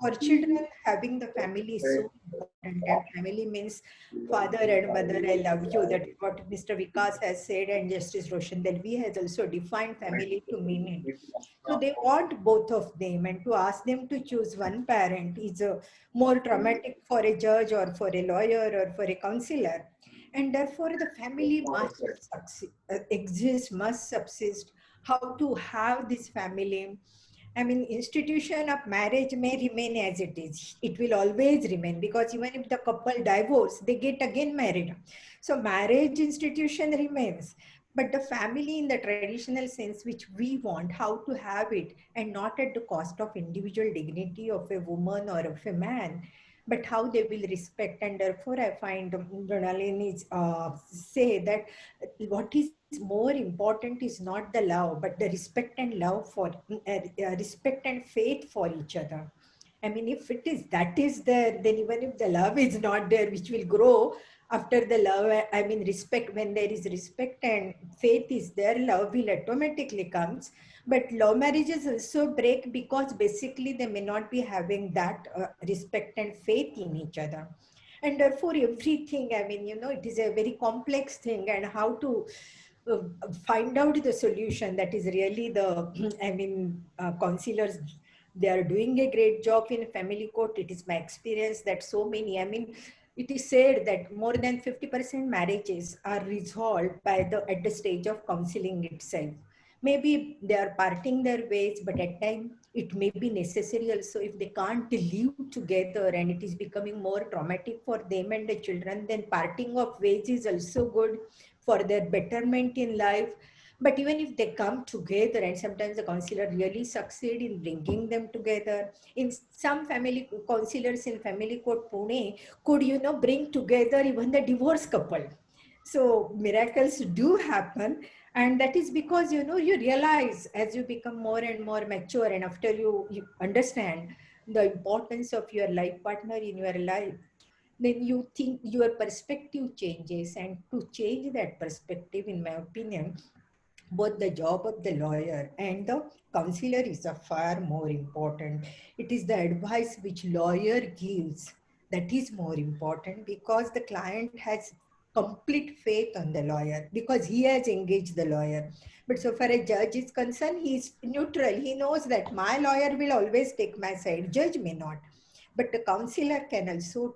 for children, having the family is so important. And family means father and mother, I love you. That is what Mr. Vikas has said, and Justice Roshan Delvi has also defined family to mean it. So they want both of them, and to ask them to choose one parent is more traumatic for a judge or for a lawyer or for a counselor. And therefore the family must exist, must subsist. How to have this family? I mean, institution of marriage may remain as it is. It will always remain, because even if the couple divorce, they get again married. So marriage institution remains. But the family in the traditional sense, which we want, how to have it, and not at the cost of individual dignity of a woman or of a man, but how they will respect. And therefore, I find Mrunalini say that what is more important is not the love, but the respect and love for respect and faith for each other. I mean, if it is, that is there, then even if the love is not there, which will grow after the love, I mean, respect, when there is respect and faith is there, love will automatically comes. But love marriages also break because basically they may not be having that respect and faith in each other. And therefore, everything, I mean, it is a very complex thing, and how to uh, find out the solution, that is really the, I mean, counselors, they are doing a great job in family court. It is my experience that so many, I mean, it is said that more than 50% marriages are resolved by at the stage of counseling itself. Maybe they are parting their ways, but at time it may be necessary also, if they can't live together and it is becoming more traumatic for them and the children, then parting of ways is also good for their betterment in life. But even if they come together, and sometimes the counselor really succeed in bringing them together, in some family counselors in family court Pune could, bring together even the divorced couple. So miracles do happen. And that is because, you realize as you become more and more mature, and after you understand the importance of your life partner in your life, then you think your perspective changes. And to change that perspective, in my opinion, both the job of the lawyer and the counselor is a far more important. It is the advice which lawyer gives that is more important, because the client has complete faith on the lawyer because he has engaged the lawyer. But so far a judge is concerned, he is neutral. He knows that my lawyer will always take my side, judge may not. But the counselor can also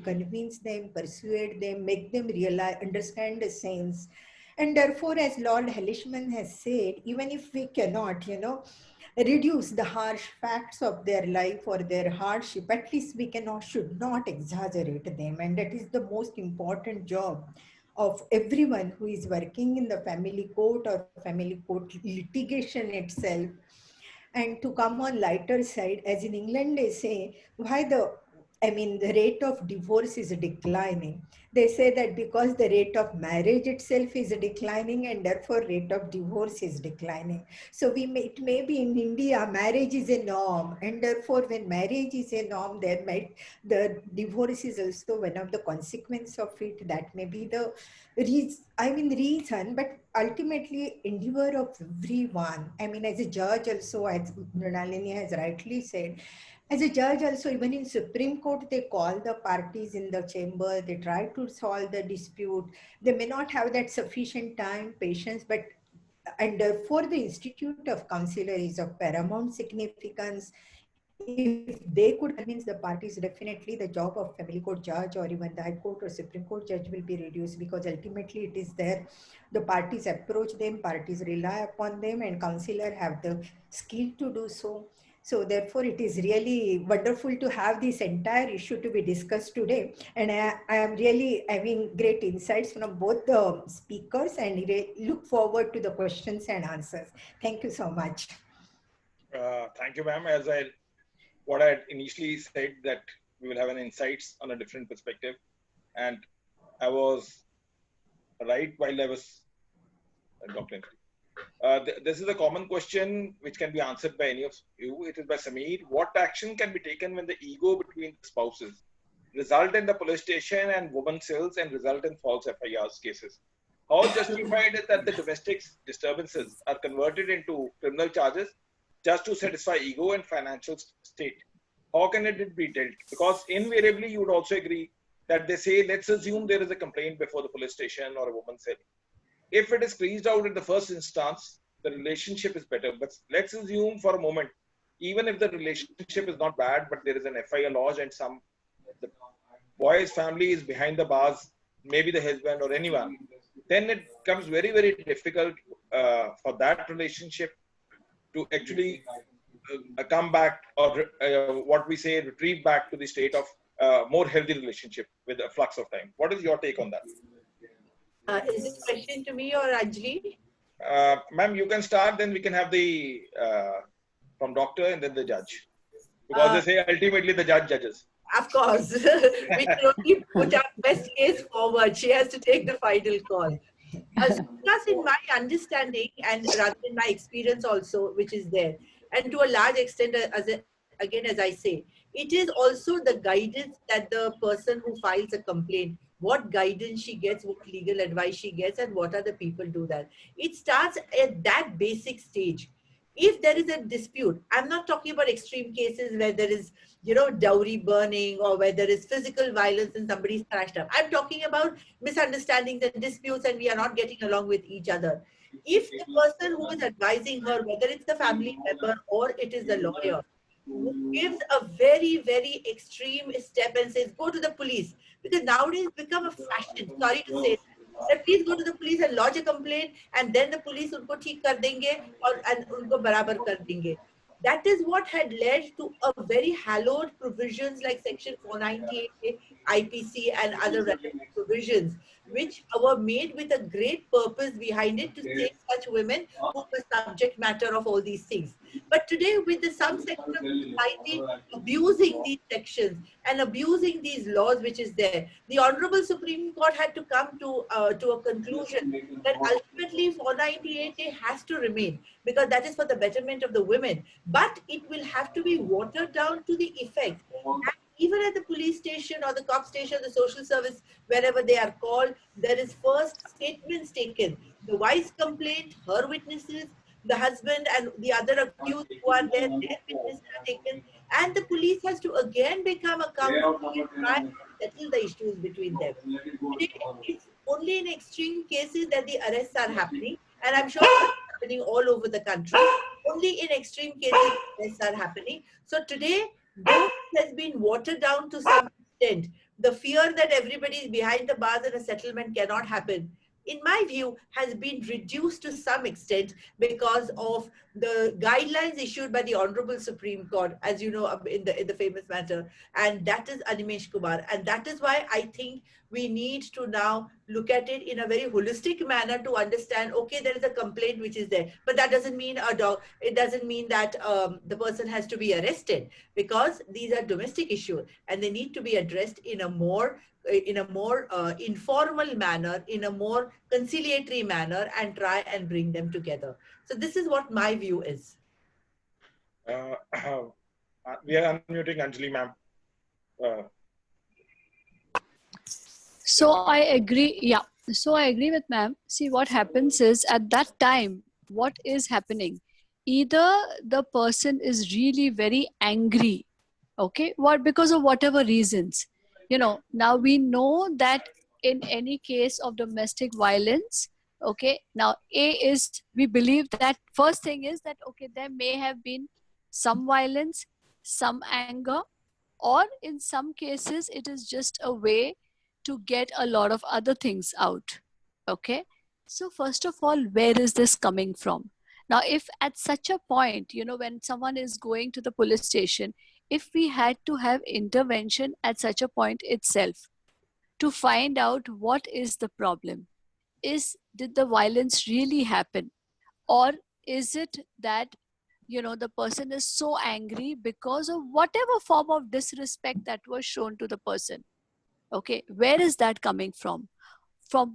convince them, persuade them, make them realize, understand the sense. And therefore, as Lord Helishman has said, even if we cannot, reduce the harsh facts of their life or their hardship, at least we cannot, should not exaggerate them. And that is the most important job of everyone who is working in the family court or family court litigation itself. And to come on lighter side, as in England, they say, why the rate of divorce is declining. They say that because the rate of marriage itself is declining, and therefore rate of divorce is declining. So it may be in India, marriage is a norm, and therefore when marriage is a norm, the divorce is also one of the consequences of it. That may be the reason, but ultimately endeavor of everyone. I mean, as a judge also, as Mrunalini has rightly said, as a judge also, even in Supreme Court, they call the parties in the chamber, they try to solve the dispute. They may not have that sufficient time, patience, but and therefore the Institute of Counselor is of paramount significance. If they could convince the parties, definitely the job of family court judge or even the High Court or Supreme Court judge will be reduced, because ultimately it is there. The parties approach them, parties rely upon them, and counselor have the skill to do so. So therefore, it is really wonderful to have this entire issue to be discussed today. And I am really having great insights from both the speakers, and look forward to the questions and answers. Thank you so much. Thank you, ma'am. What I had initially said, that we will have an insights on a different perspective, and I was right while I was talking. This is a common question which can be answered by any of you. It is by Sameer. What action can be taken when the ego between the spouses result in the police station and woman cells and result in false FIRs cases? How justified is that the domestic disturbances are converted into criminal charges just to satisfy ego and financial state? How can it be dealt? Because invariably you would also agree that they say, let's assume there is a complaint before the police station or a woman cell. If it is squeezed out in the first instance, the relationship is better. But let's assume for a moment, even if the relationship is not bad, but there is an FIR lodged and the boy's family is behind the bars, maybe the husband or anyone, then it becomes very, very difficult for that relationship to actually come back, or what we say, retrieve back to the state of more healthy relationship with a flux of time. What is your take on that? Is this question to me or Anjali? Ma'am, you can start, then we can have the from doctor and then the judge, because they say ultimately the judge judges. Of course, we can only put our best case forward. She has to take the final call. Because in my understanding and rather in my experience also, which is there, and to a large extent, again, as I say, it is also the guidance that the person who files a complaint, what guidance she gets, what legal advice she gets, and what other people do that. It starts at that basic stage. If there is a dispute, I'm not talking about extreme cases where there is, dowry burning or where there is physical violence and somebody's thrashed up. I'm talking about misunderstandings and disputes and we are not getting along with each other. If the person who is advising her, whether it's the family member or it is the lawyer, who gives a very, very extreme step and says, go to the police, because nowadays it's become a fashion, sorry to say, that please go to the police and lodge a complaint, and then the police unko theek kar denge and unko barabar kar denge. That is what had led to a very hallowed provisions like Section 498 IPC and other relevant provisions, which were made with a great purpose behind it to save such women who were subject matter of all these things. But today, with the some section of society abusing these sections and abusing these laws which is there, the Honorable Supreme Court had to come to a conclusion that ultimately 498A has to remain, because that is for the betterment of the women. But it will have to be watered down to the effect that even at the police station or the cop station, the social service, wherever they are called, there is first statements taken. The wife's complaint, her witnesses, the husband and the other accused who are there, their witnesses are taken, and the police has to again become accountable and try and settle the issues between them. Today, it's only in extreme cases that the arrests are happening, and I'm sure it's happening all over the country. Only in extreme cases arrests are happening. So today, though it has been watered down to some extent, the fear that everybody is behind the bars and a settlement cannot happen, in my view, has been reduced to some extent because of the guidelines issued by the Honorable Supreme Court, as you know, in the famous matter, and that is Animesh Kumar. And that is why I think we need to now look at it in a very holistic manner to understand, okay, there is a complaint which is there, but that doesn't mean it doesn't mean that the person has to be arrested, because these are domestic issues and they need to be addressed in a more informal manner, in a more conciliatory manner, and try and bring them together. So this is what my view is. We are unmuting Anjali, ma'am. So I agree. Yeah. So I agree with ma'am. See, what happens is at that time, what is happening? Either the person is really very angry, okay, because of whatever reasons. Now we know that in any case of domestic violence, okay, now we believe that first thing is that, okay, there may have been some violence, some anger, or in some cases it is just a way to get a lot of other things out. Okay, so first of all, where is this coming from? Now, if at such a point, when someone is going to the police station, if we had to have intervention at such a point itself to find out what is the problem, did the violence really happen, or is it that the person is so angry because of whatever form of disrespect that was shown to the person? Okay, where is that coming from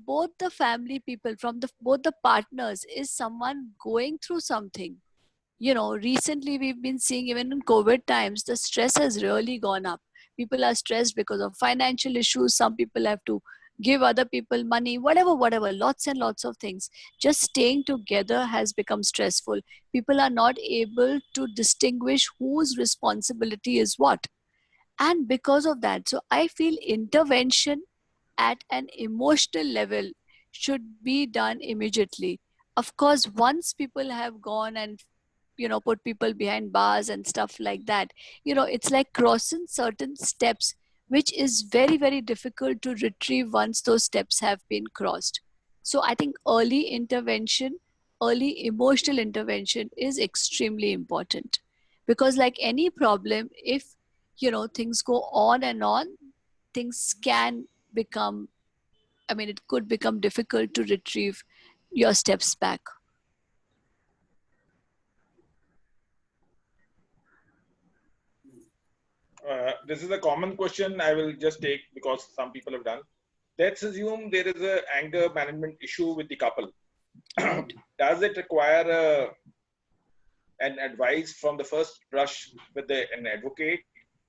both the family people, from both the partners? Is someone going through something? Recently we've been seeing, even in COVID times, the stress has really gone up. People are stressed because of financial issues. Some people have to give other people money, whatever, lots and lots of things. Just staying together has become stressful. People are not able to distinguish whose responsibility is what. And because of that, so I feel intervention at an emotional level should be done immediately. Of course, once people have gone and put people behind bars and stuff like that, it's like crossing certain steps, which is very, very difficult to retrieve once those steps have been crossed. So I think early emotional intervention is extremely important, Because like any problem, if things go on and on, things can become, it could become difficult to retrieve your steps back. This is a common question I will just take because some people have done. Let's assume there is an anger management issue with the couple. Right. Does it require an advice from the first brush with an advocate,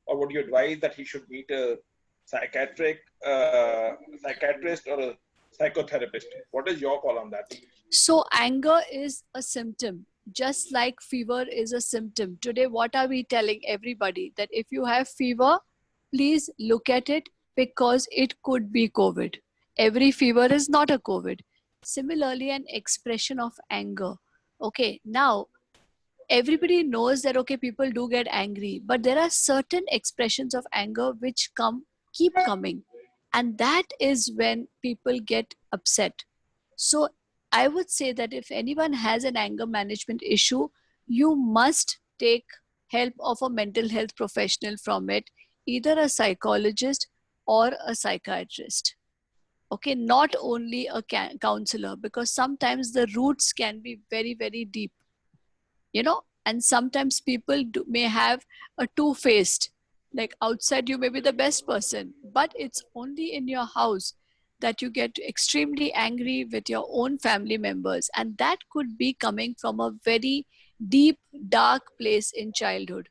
or would you advise that he should meet a psychiatrist or a psychotherapist? What is your call on that? So anger is a symptom, just like fever is a symptom. Today, what are we telling everybody? That if you have fever, please look at it, because it could be COVID. Every fever is not a COVID. Similarly, an expression of anger. Okay, now everybody knows that, okay, people do get angry, but there are certain expressions of anger which keep coming. And that is when people get upset. So I would say that if anyone has an anger management issue, you must take help of a mental health professional from it, either a psychologist or a psychiatrist. Okay, not only a counselor, because sometimes the roots can be very, very deep, and sometimes people may have a two-faced, like outside you may be the best person, but it's only in your house that you get extremely angry with your own family members, and that could be coming from a very deep, dark place in childhood,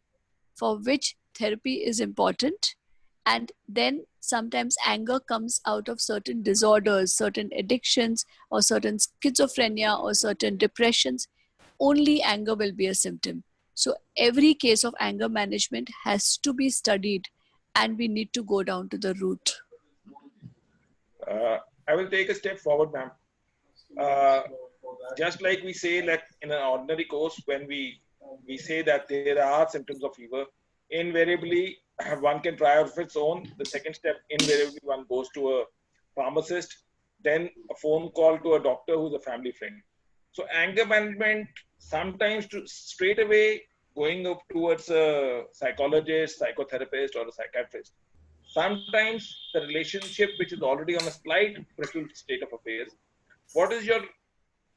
for which therapy is important. And then sometimes anger comes out of certain disorders, certain addictions, or certain schizophrenia, or certain depressions. Only anger will be a symptom. So every case of anger management has to be studied, and we need to go down to the root. I will take a step forward, ma'am. Just like we say, like in an ordinary course, when we say that there are symptoms of fever, invariably one can try out of its own. The second step, invariably one goes to a pharmacist, then a phone call to a doctor who's a family friend. So anger management, sometimes straight away going up towards a psychologist, psychotherapist, or a psychiatrist. Sometimes the relationship, which is already on a slight brittle state of affairs, what is your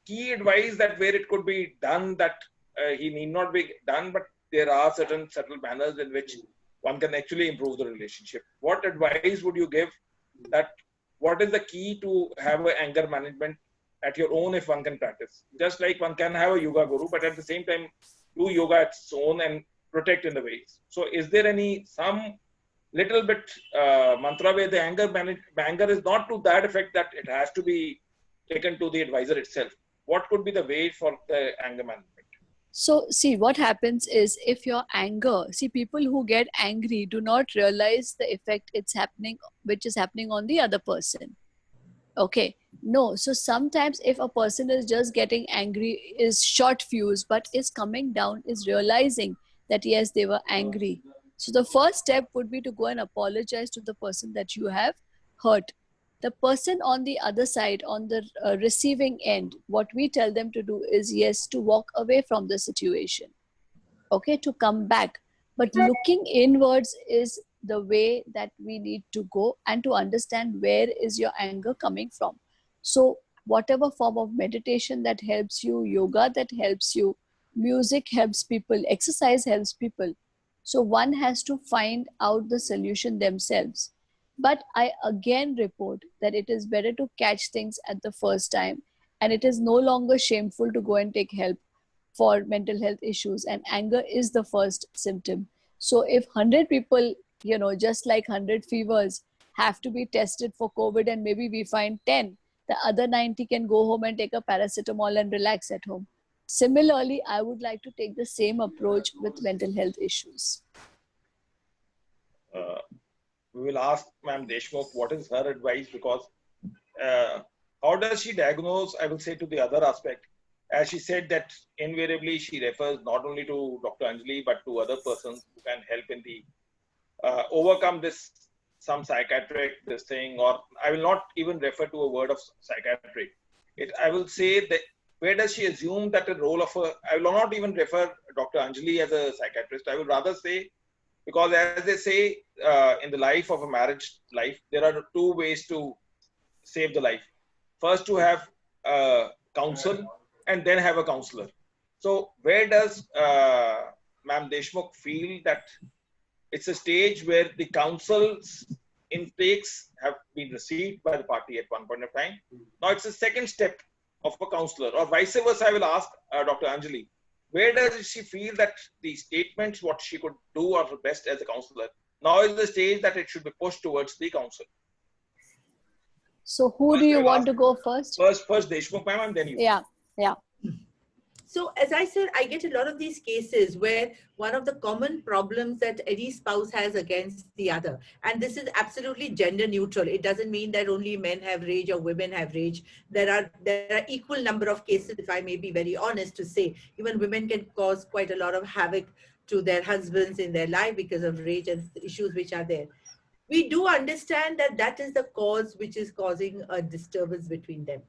key advice that where it could be done, that he need not be done, but there are certain subtle manners in which one can actually improve the relationship? What advice would you give, that what is the key to have an anger management at your own, if one can practice? Just like one can have a yoga guru, but at the same time do yoga at its own and protect in the ways. So is there some little bit mantra where the anger is not to that effect that it has to be taken to the advisor itself? What could be the way for the anger management? So see, what happens is, if your anger, people who get angry do not realize the effect which is happening on the other person. Okay, no. So sometimes if a person is just getting angry, is short fuse, but is coming down, is realizing that yes, they were angry. So the first step would be to go and apologize to the person that you have hurt. The person on the other side, on the receiving end, what we tell them to do is, yes, to walk away from the situation. Okay, to come back. But looking inwards is the way that we need to go, and to understand where is your anger coming from. So whatever form of meditation that helps you, yoga that helps you, music helps people, exercise helps people. So one has to find out the solution themselves. But I again report that it is better to catch things at the first time, and it is no longer shameful to go and take help for mental health issues, and anger is the first symptom. So if 100 people, just like 100 fevers, have to be tested for COVID, and maybe we find 10, the other 90 can go home and take a paracetamol and relax at home. Similarly, I would like to take the same approach with mental health issues. We will ask Ma'am Deshmukh what is her advice, because how does she diagnose, I will say, to the other aspect. As she said that invariably she refers not only to Dr. Anjali, but to other persons who can help in the overcome some psychiatric thing, or I will not even refer to a word of psychiatric. I will say that where does she assume that the role of a, I will not even refer Dr. Anjali as a psychiatrist. I would rather say, because as they say in the life of a marriage life, there are two ways to save the life. First, to have counsel and then have a counselor. So where does Ma'am Deshmukh feel that it's a stage where the counsel's intakes have been received by the party at one point of time. Now it's the second step of a counselor, or vice versa. I will ask Dr. Anjali, where does she feel that the statements, what she could do are best as a counselor? Now is the stage that it should be pushed towards the counsel. So who do you want to go first? First Deshmukh ma'am, and then you. Yeah. So as I said, I get a lot of these cases where one of the common problems that any spouse has against the other, and this is absolutely gender neutral. It doesn't mean that only men have rage or women have rage. There are equal number of cases, if I may be very honest to say. Even women can cause quite a lot of havoc to their husbands in their life because of rage and issues which are there. We do understand that that is the cause which is causing a disturbance between them.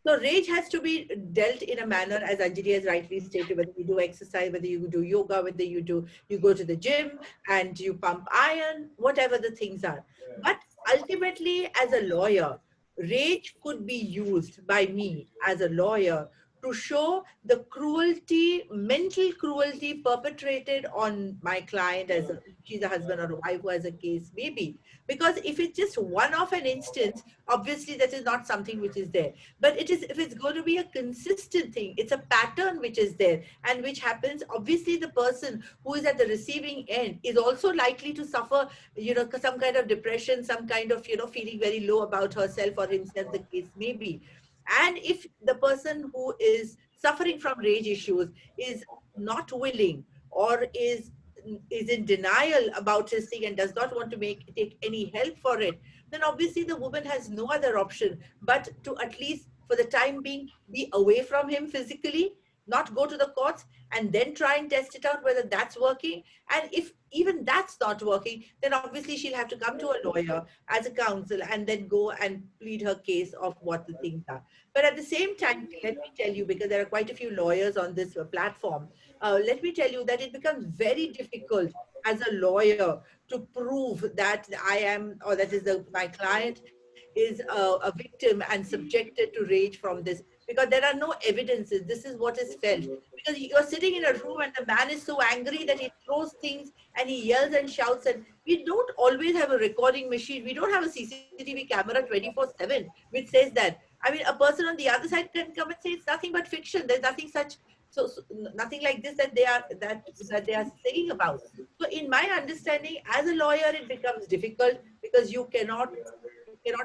So rage has to be dealt in a manner, as Anjali has rightly stated, whether you do exercise, whether you do yoga, whether you go to the gym and you pump iron, whatever the things are. But ultimately, as a lawyer, rage could be used by me as a lawyer to show the cruelty, mental cruelty perpetrated on my client, as she's a husband or a wife, who has a case maybe. Because if it's just one of an instance, obviously that is not something which is there. But it is, if it's going to be a consistent thing, it's a pattern which is there and which happens, obviously the person who is at the receiving end is also likely to suffer, some kind of depression, some kind of, feeling very low about herself or himself, the case may be. And if the person who is suffering from rage issues is not willing or is in denial about his thing and does not want to take any help for it, then obviously the woman has no other option but to, at least for the time being, be away from him physically, not go to the courts, and then try and test it out whether that's working. And if even that's not working, then obviously she'll have to come to a lawyer as a counsel and then go and plead her case of what the things are. But at the same time, let me tell you, because there are quite a few lawyers on this platform, let me tell you that it becomes very difficult as a lawyer to prove that I am, or that is my client is a victim and subjected to rage from this, because there are no evidences. This is what is felt. Because you're sitting in a room and the man is so angry that he throws things and he yells and shouts. And we don't always have a recording machine. We don't have a CCTV camera 24/7 which says that. I mean, a person on the other side can come and say it's nothing but fiction. There's nothing such, so nothing like this that they are saying about. So in my understanding, as a lawyer, it becomes difficult because you cannot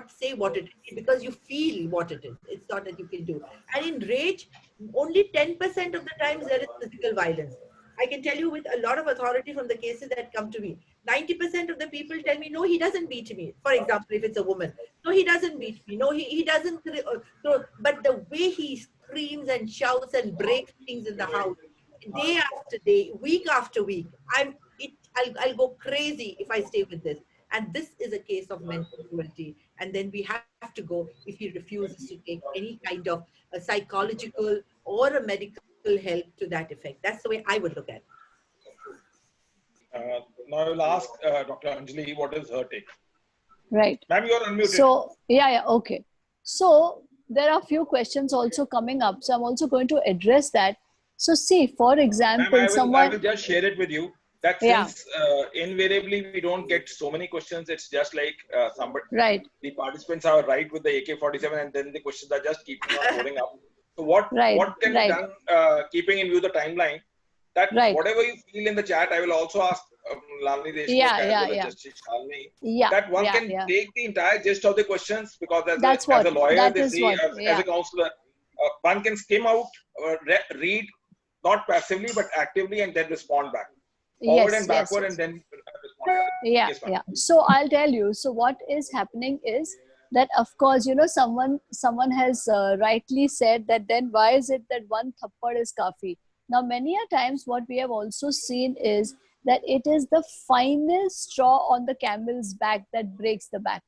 say what it is, because you feel what it is. It's not that you can do. And in rage, only 10% of the times there is physical violence. I can tell you with a lot of authority from the cases that come to me, 90% of the people tell me, no, he doesn't beat me. For example, if it's a woman, no, he doesn't beat me. No, he doesn't. But the way he screams and shouts and breaks things in the house, day after day, week after week, I'll go crazy if I stay with this. And this is a case of mental cruelty. And then we have to go if he refuses to take any kind of a psychological or a medical help to that effect. That's the way I would look at it. Now I will ask Dr. Anjali, what is her take? Right. Ma'am, you are unmuted. So, okay. So, there are a few questions also coming up. So, I'm also going to address that. So, see, for example, I will just share it with you. That since invariably we don't get so many questions, it's just like somebody, the participants are right with the AK-47 and then the questions are just keeping on pouring up. So what can be done, keeping in view the timeline, that whatever you feel in the chat, I will also ask Lalini Deshmukh as well as Justice Shalini, that one can take the entire gist of the questions, because as a lawyer, they say, as a counselor, one can skim out, read, not passively but actively, and then respond back. Forward and backward, and then respond. So I'll tell you. So what is happening is that, of course, someone has rightly said that then why is it that one thappad is kafi? Now, many a times what we have also seen is that it is the finest straw on the camel's back that breaks the back.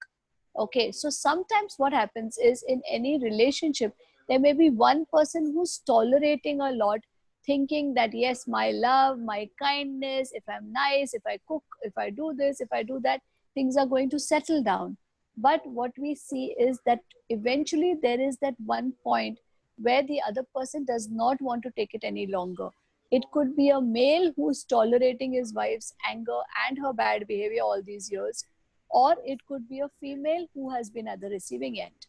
Okay, so sometimes what happens is in any relationship, There may be one person who's tolerating a lot, thinking that yes, my love, my kindness, if I'm nice, if I cook, if I do this, if I do that, things are going to settle down. But what we see is that eventually there is that one point where the other person does not want to take it any longer. It could be a male who's tolerating his wife's anger and her bad behavior all these years, or it could be a female who has been at the receiving end.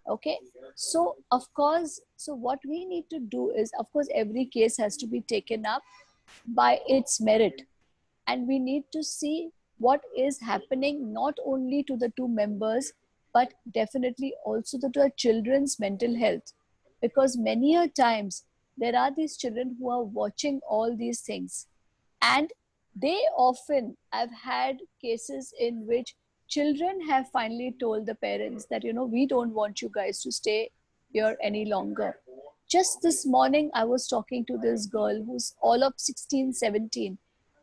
Okay, so of course, so what we need to do is, of course, every case has to be taken up by its merit, and we need to see what is happening not only to the two members but definitely also to the children's mental health, because many a times there are these children who are watching all these things, and they often, I've had cases in which children have finally told the parents that, you know, we don't want you guys to stay here any longer. Just this morning I was talking to this girl who's all of 16, 17,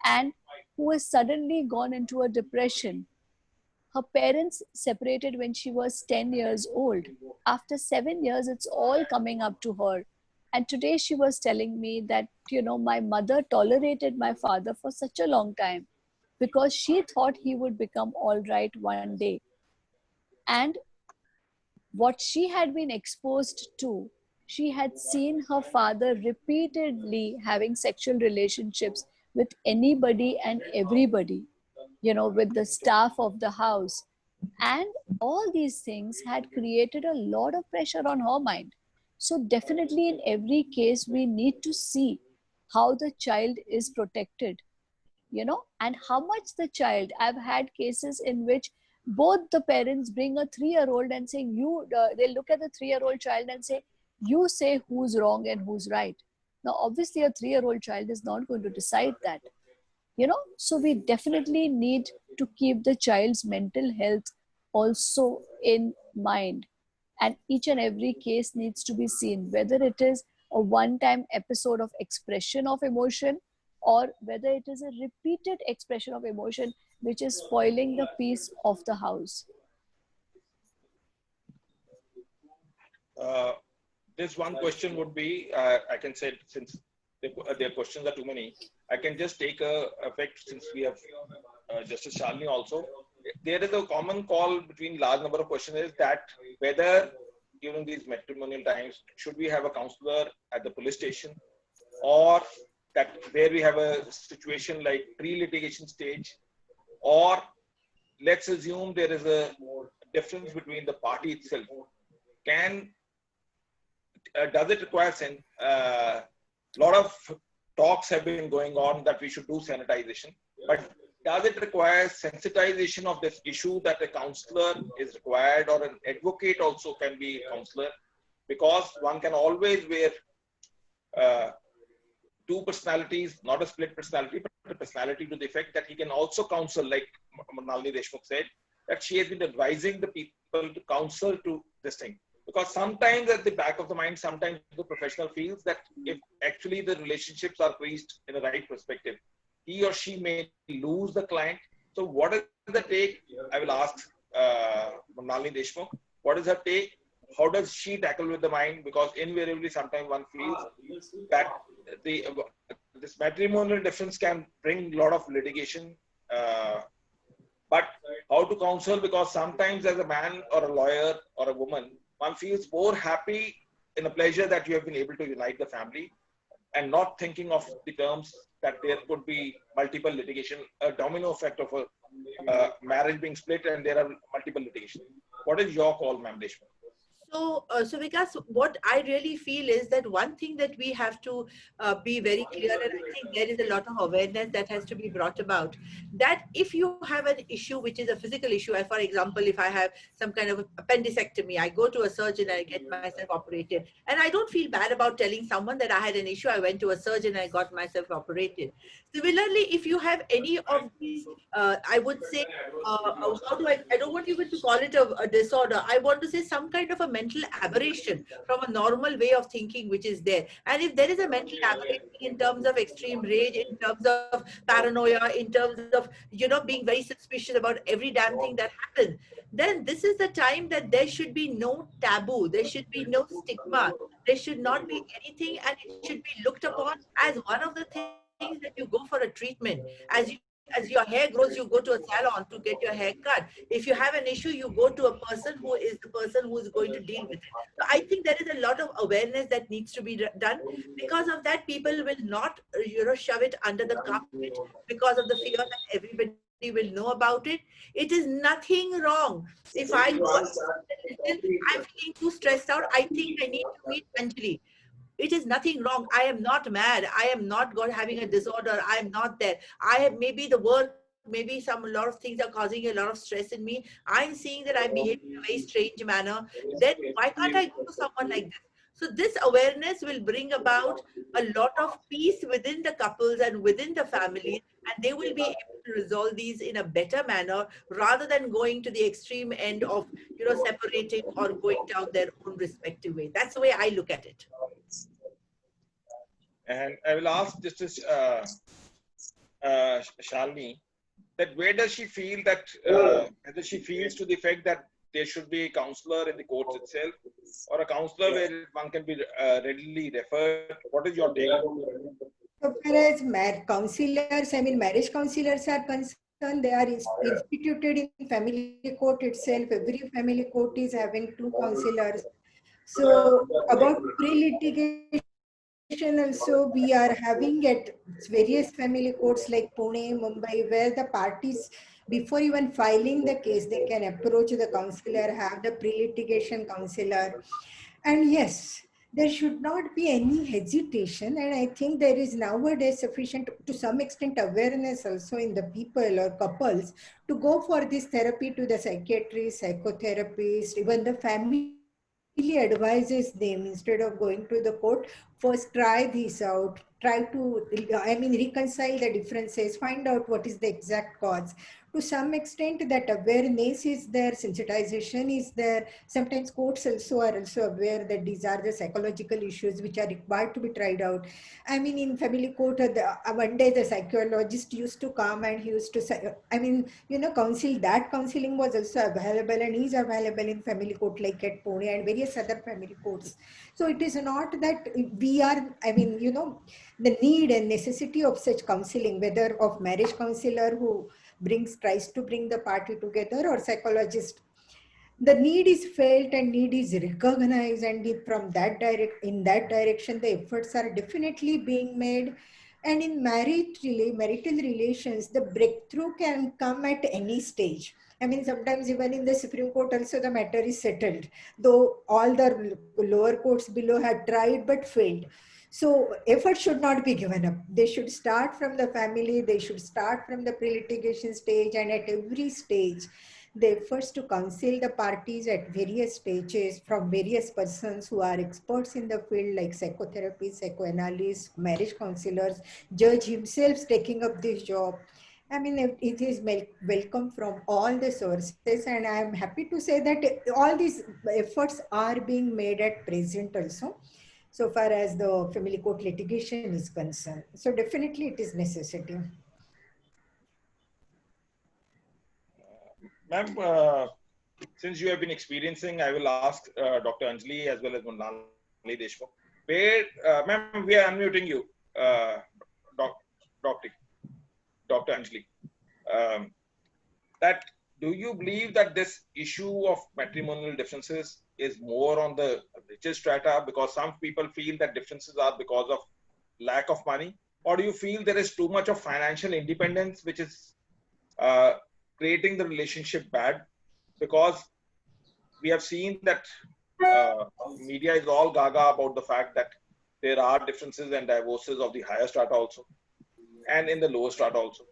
and who has suddenly gone into a depression. Her parents separated when she was 10 years old. After 7 years, it's all coming up to her. And today she was telling me that, you know, my mother tolerated my father for such a long time because she thought he would become all right one day. And what she had been exposed to, she had seen her father repeatedly having sexual relationships with anybody and everybody, you know, with the staff of the house. And all these things had created a lot of pressure on her mind. So definitely in every case, we need to see how the child is protected, you know, and how much the child. I've had cases in which both the parents bring a 3-year-old and saying, they look at the 3-year-old child and say, you say who's wrong and who's right. Now, obviously a 3-year-old child is not going to decide that, you know. So we definitely need to keep the child's mental health also in mind, and each and every case needs to be seen, whether it is a one-time episode of expression of emotion or whether it is a repeated expression of emotion which is spoiling the peace of the house. This one question would be, I can say, since their questions are too many, I can just take a effect since we have Justice Shalini also. There is a common call between large number of questions is that whether during these matrimonial times, should we have a counselor at the police station, or that where we have a situation like pre-litigation stage, or let's assume there is a difference between the party itself. Does it require a lot of talks have been going on that we should do sanitization, but does it require sensitization of this issue that a counselor is required, or an advocate also can be a counselor? Because one can always wear two personalities, not a split personality, but a personality to the effect that he can also counsel, like Mrunalini Deshmukh said, that she has been advising the people to counsel to this thing. Because sometimes at the back of the mind, sometimes the professional feels that if actually the relationships are creased in the right perspective, he or she may lose the client. So what is the take? I will ask Mrunalini Deshmukh, what is her take? How does she tackle with the mind? Because invariably, sometimes one feels that this matrimonial difference can bring a lot of litigation. But how to counsel? Because sometimes as a man or a lawyer or a woman, one feels more happy in a pleasure that you have been able to unite the family, and not thinking of the terms that there could be multiple litigation, a domino effect of a marriage being split and there are multiple litigation. What is your call, ma'am Deshmukh? So, Vikas, what I really feel is that one thing that we have to be very clear, and I think there is a lot of awareness that has to be brought about, that if you have an issue which is a physical issue, as for example, if I have some kind of appendicectomy, I go to a surgeon, I get myself operated, and I don't feel bad about telling someone that I had an issue, I went to a surgeon, I got myself operated. Similarly, if you have any of these, I would say, how do I don't want even to call it a disorder, I want to say some kind of a mental aberration from a normal way of thinking which is there. And if there is a mental aberration in terms of extreme rage, in terms of paranoia, in terms of, being very suspicious about every damn thing that happens, then this is the time that there should be no taboo, there should be no stigma, there should not be anything, and it should be looked upon as one of the things that you go for a treatment. As your hair grows, you go to a salon to get your hair cut. If you have an issue, you go to a person who is the person who is going to deal with it. So I think there is a lot of awareness that needs to be done. Because of that, people will not, shove it under the carpet because of the fear that everybody will know about it. It is nothing wrong. If I go, I'm feeling too stressed out, I think I need to meet Anjali. It is nothing wrong. I am not mad. I am not having a disorder. I am not there. I have maybe the work, maybe a lot of things are causing a lot of stress in me. I'm seeing that I'm behaving in a very strange manner. Then why can't I go to someone like this? So this awareness will bring about a lot of peace within the couples and within the families, and they will be able to resolve these in a better manner rather than going to the extreme end of, separating or going down their own respective way. That's the way I look at it. And I will ask Justice Shalini that where does she feel that, whether she feels to the effect that there should be a counselor in the courts itself, or a counselor where one can be readily referred. What is your take? So far as counselors, marriage counselors are concerned, they are instituted in family court itself. Every family court is having 2 counselors. So about pre-litigation also, we are having at various family courts like Pune, Mumbai, where the parties, before even filing the case, they can approach the counselor, have the pre-litigation counselor. And yes, there should not be any hesitation. And I think there is nowadays sufficient, to some extent, awareness also in the people or couples to go for this therapy to the psychiatrist, psychotherapist, even the family advises them, instead of going to the court, first try this out, try to reconcile the differences, find out what is the exact cause. To some extent that awareness is there, sensitization is there. Sometimes courts also are also aware that these are the psychological issues which are required to be tried out. In family court, one day the psychologist used to come and he used to say, counsel. That counseling was also available and is available in family court like at Pune and various other family courts. So it is not that we are, the need and necessity of such counseling, whether of marriage counselor who tries to bring the party together, or psychologist. The need is felt and need is recognized, and from that in that direction, the efforts are definitely being made. And in marital relations, the breakthrough can come at any stage. Sometimes even in the Supreme Court also the matter is settled, though all the lower courts below had tried but failed. So effort should not be given up. They should start from the family, they should start from the pre-litigation stage, and at every stage, the efforts to counsel the parties at various stages from various persons who are experts in the field, like psychotherapists, psychoanalysts, marriage counselors, judge himself taking up this job. It is welcome from all the sources, and I am happy to say that all these efforts are being made at present also, so far as the family court litigation is concerned. So definitely it is necessity. Ma'am, since you have been experiencing, I will ask Dr. Anjali as well as Mrunalini Deshmukh. Ma'am, we are unmuting you, Dr. Anjali. That do you believe that this issue of matrimonial differences is more on the richer strata, because some people feel that differences are because of lack of money, or do you feel there is too much of financial independence which is creating the relationship bad? Because we have seen that media is all gaga about the fact that there are differences and divorces of the higher strata also, and in the lower strata also.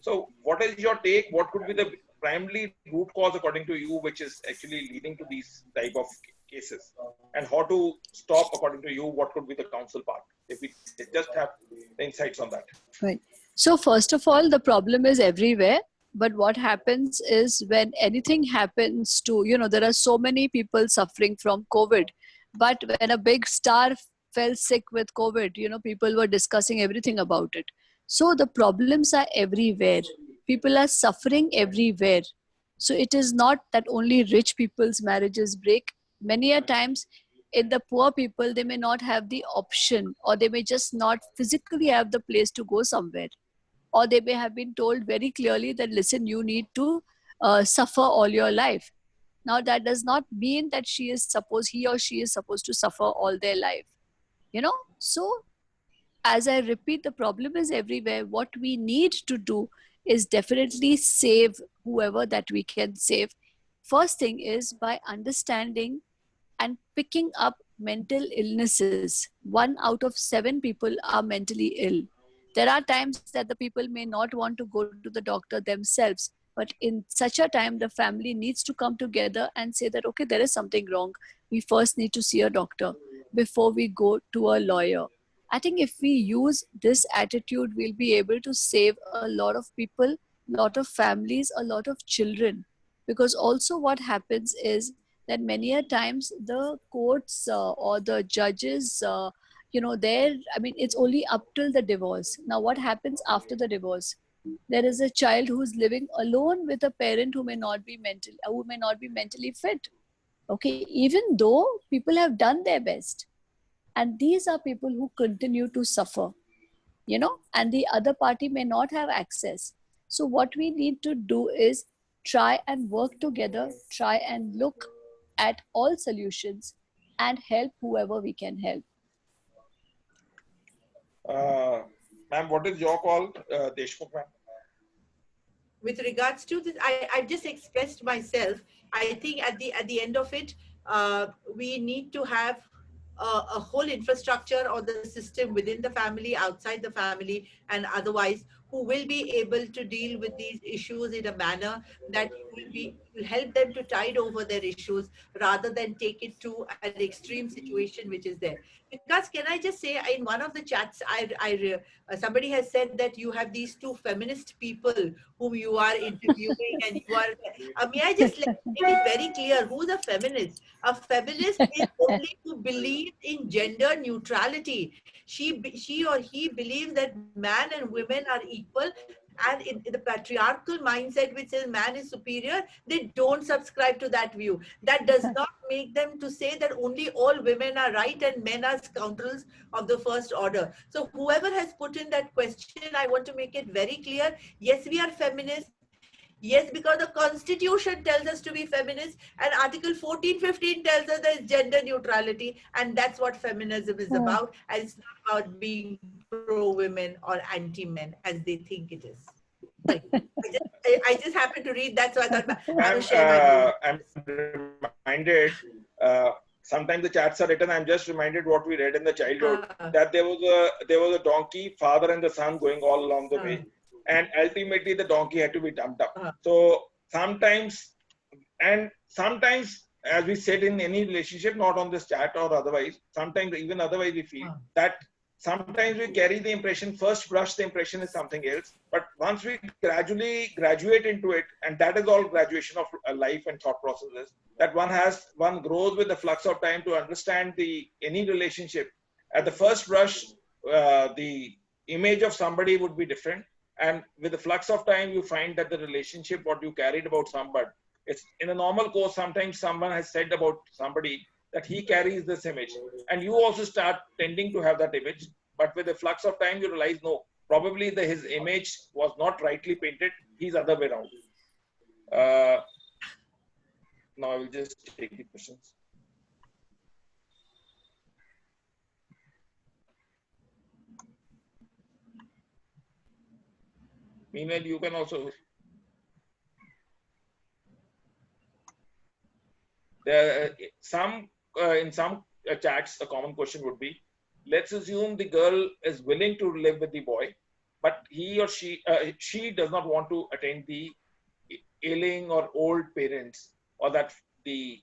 So what is your take? What could be the primary root cause according to you which is actually leading to these type of cases, and how to stop according to you? What could be the counsel part, if we just have the insights on that? Right. So first of all, the problem is everywhere. But what happens is when anything happens to, there are so many people suffering from COVID. But when a big star fell sick with COVID, people were discussing everything about it. So the problems are everywhere. People are suffering everywhere. So it is not that only rich people's marriages break. Many a times in the poor people, they may not have the option, or they may just not physically have the place to go somewhere, or they may have been told very clearly that, listen, you need to suffer all your life. Now that does not mean that he or she is supposed to suffer all their life, so as I repeat, the problem is everywhere. What we need to do is definitely save whoever that we can save. First thing is by understanding and picking up mental illnesses. 1 out of 7 people are mentally ill. There are times that the people may not want to go to the doctor themselves, but in such a time, the family needs to come together and say that, okay, there is something wrong. We first need to see a doctor before we go to a lawyer. I think if we use this attitude, we'll be able to save a lot of people, lot of families, a lot of children. Because also what happens is that many a times the courts or the judges, it's only up till the divorce. Now, what happens after the divorce? There is a child who's living alone with a parent who may not be mentally fit. Okay, even though people have done their best, and these are people who continue to suffer, and the other party may not have access. So what we need to do is try and work together, try and look at all solutions and help whoever we can help. Ma'am, what is your call, Deshmukh ma'am? With regards to this, I've just expressed myself. I think at the end of it, we need to have a whole infrastructure or the system within the family, outside the family, and otherwise, who will be able to deal with these issues in a manner that will help them to tide over their issues rather than take it to an extreme situation which is there. Because can I just say, in one of the chats, somebody has said that you have these two feminist people whom you are interviewing, and you are. May I just make it very clear who's a feminist? A feminist is only who believes in gender neutrality. She or he believes that man and women are equal, and in the patriarchal mindset which says man is superior, they don't subscribe to that view. That does not make them to say that only all women are right and men are scoundrels of the first order. So whoever has put in that question, I want to make it very clear. Yes, we are feminists. Yes, because the Constitution tells us to be feminist, and Article 14-15 tells us there is gender neutrality, and that's what feminism is about. And it's not about being pro-women or anti-men as they think it is. Sorry, I just happened to read that, so I thought I would share my views. I'm reminded, sometimes the chats are written, I'm just reminded what we read in the childhood, that there was a donkey, father and the son going all along the way. And ultimately the donkey had to be dumped up. So sometimes, as we said in any relationship, not on this chat or otherwise, sometimes even otherwise we feel that sometimes we carry the impression, first brush the impression is something else, but once we gradually graduate into it, and that is all graduation of life and thought processes, that one grows with the flux of time to understand any relationship. At the first brush, the image of somebody would be different. And with the flux of time, you find that the relationship, what you carried about somebody, it's in a normal course, sometimes someone has said about somebody that he carries this image. And you also start tending to have that image. But with the flux of time, you realize, no, probably his image was not rightly painted. He's other way around. Now I will just take the questions. Meanwhile, you can also. In some chats, a common question would be: let's assume the girl is willing to live with the boy, but he or she does not want to attend the ailing or old parents, or that the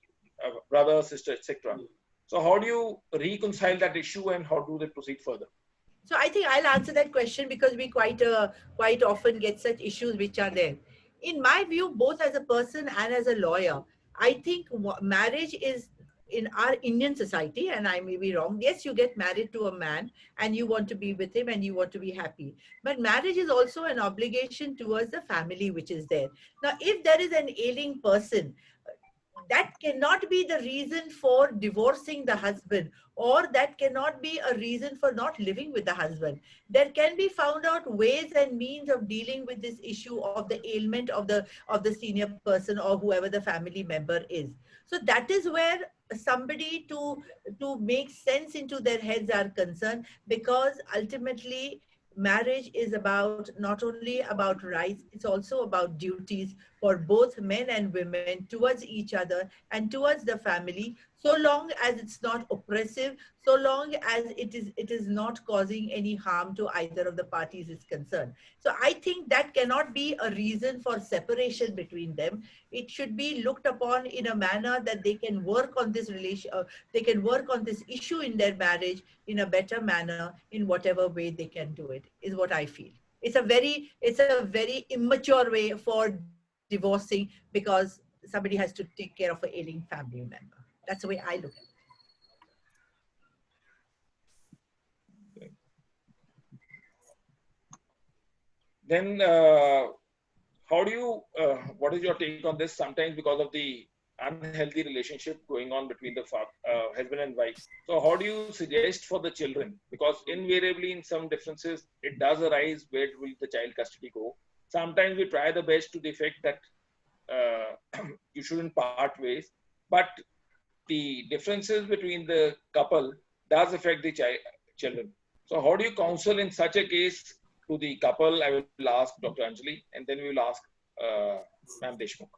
brother, sister, etc. So, how do you reconcile that issue, and how do they proceed further? So I think I'll answer that question because we quite often get such issues which are there. in my view, both as a person and as a lawyer, I think marriage is, in our Indian society, and I may be wrong, yes, you get married to a man and you want to be with him and you want to be happy. But marriage is also an obligation towards the family which is there. Now, if there is an ailing person, that cannot be the reason for divorcing the husband, or that cannot be a reason for not living with the husband. There can be found out ways and means of dealing with this issue of the ailment of the senior person or whoever the family member is. So that is where somebody to make sense into their heads are concerned, because ultimately marriage is about, not only about rights, it's also about duties for both men and women towards each other and towards the family, so long as it's not oppressive, so long as it is not causing any harm to either of the parties is concerned. So I think that cannot be a reason for separation between them. It should be looked upon in a manner that they can work on this relation, they can work on this issue in their marriage in a better manner, in whatever way they can do it, is what I feel. It's a very immature way for divorcing, because somebody has to take care of an ailing family member. That's the way I look at it. Then, how do you, what is your take on this? Sometimes because of the unhealthy relationship going on between the husband and wife. So how do you suggest for the children? Because invariably in some differences, it does arise, where will the child custody go? Sometimes we try the best to the effect that you shouldn't part ways, but the differences between the couple does affect the children. So how do you counsel in such a case to the couple? I will ask Dr. Anjali, and then we will ask Ma'am Deshmukh.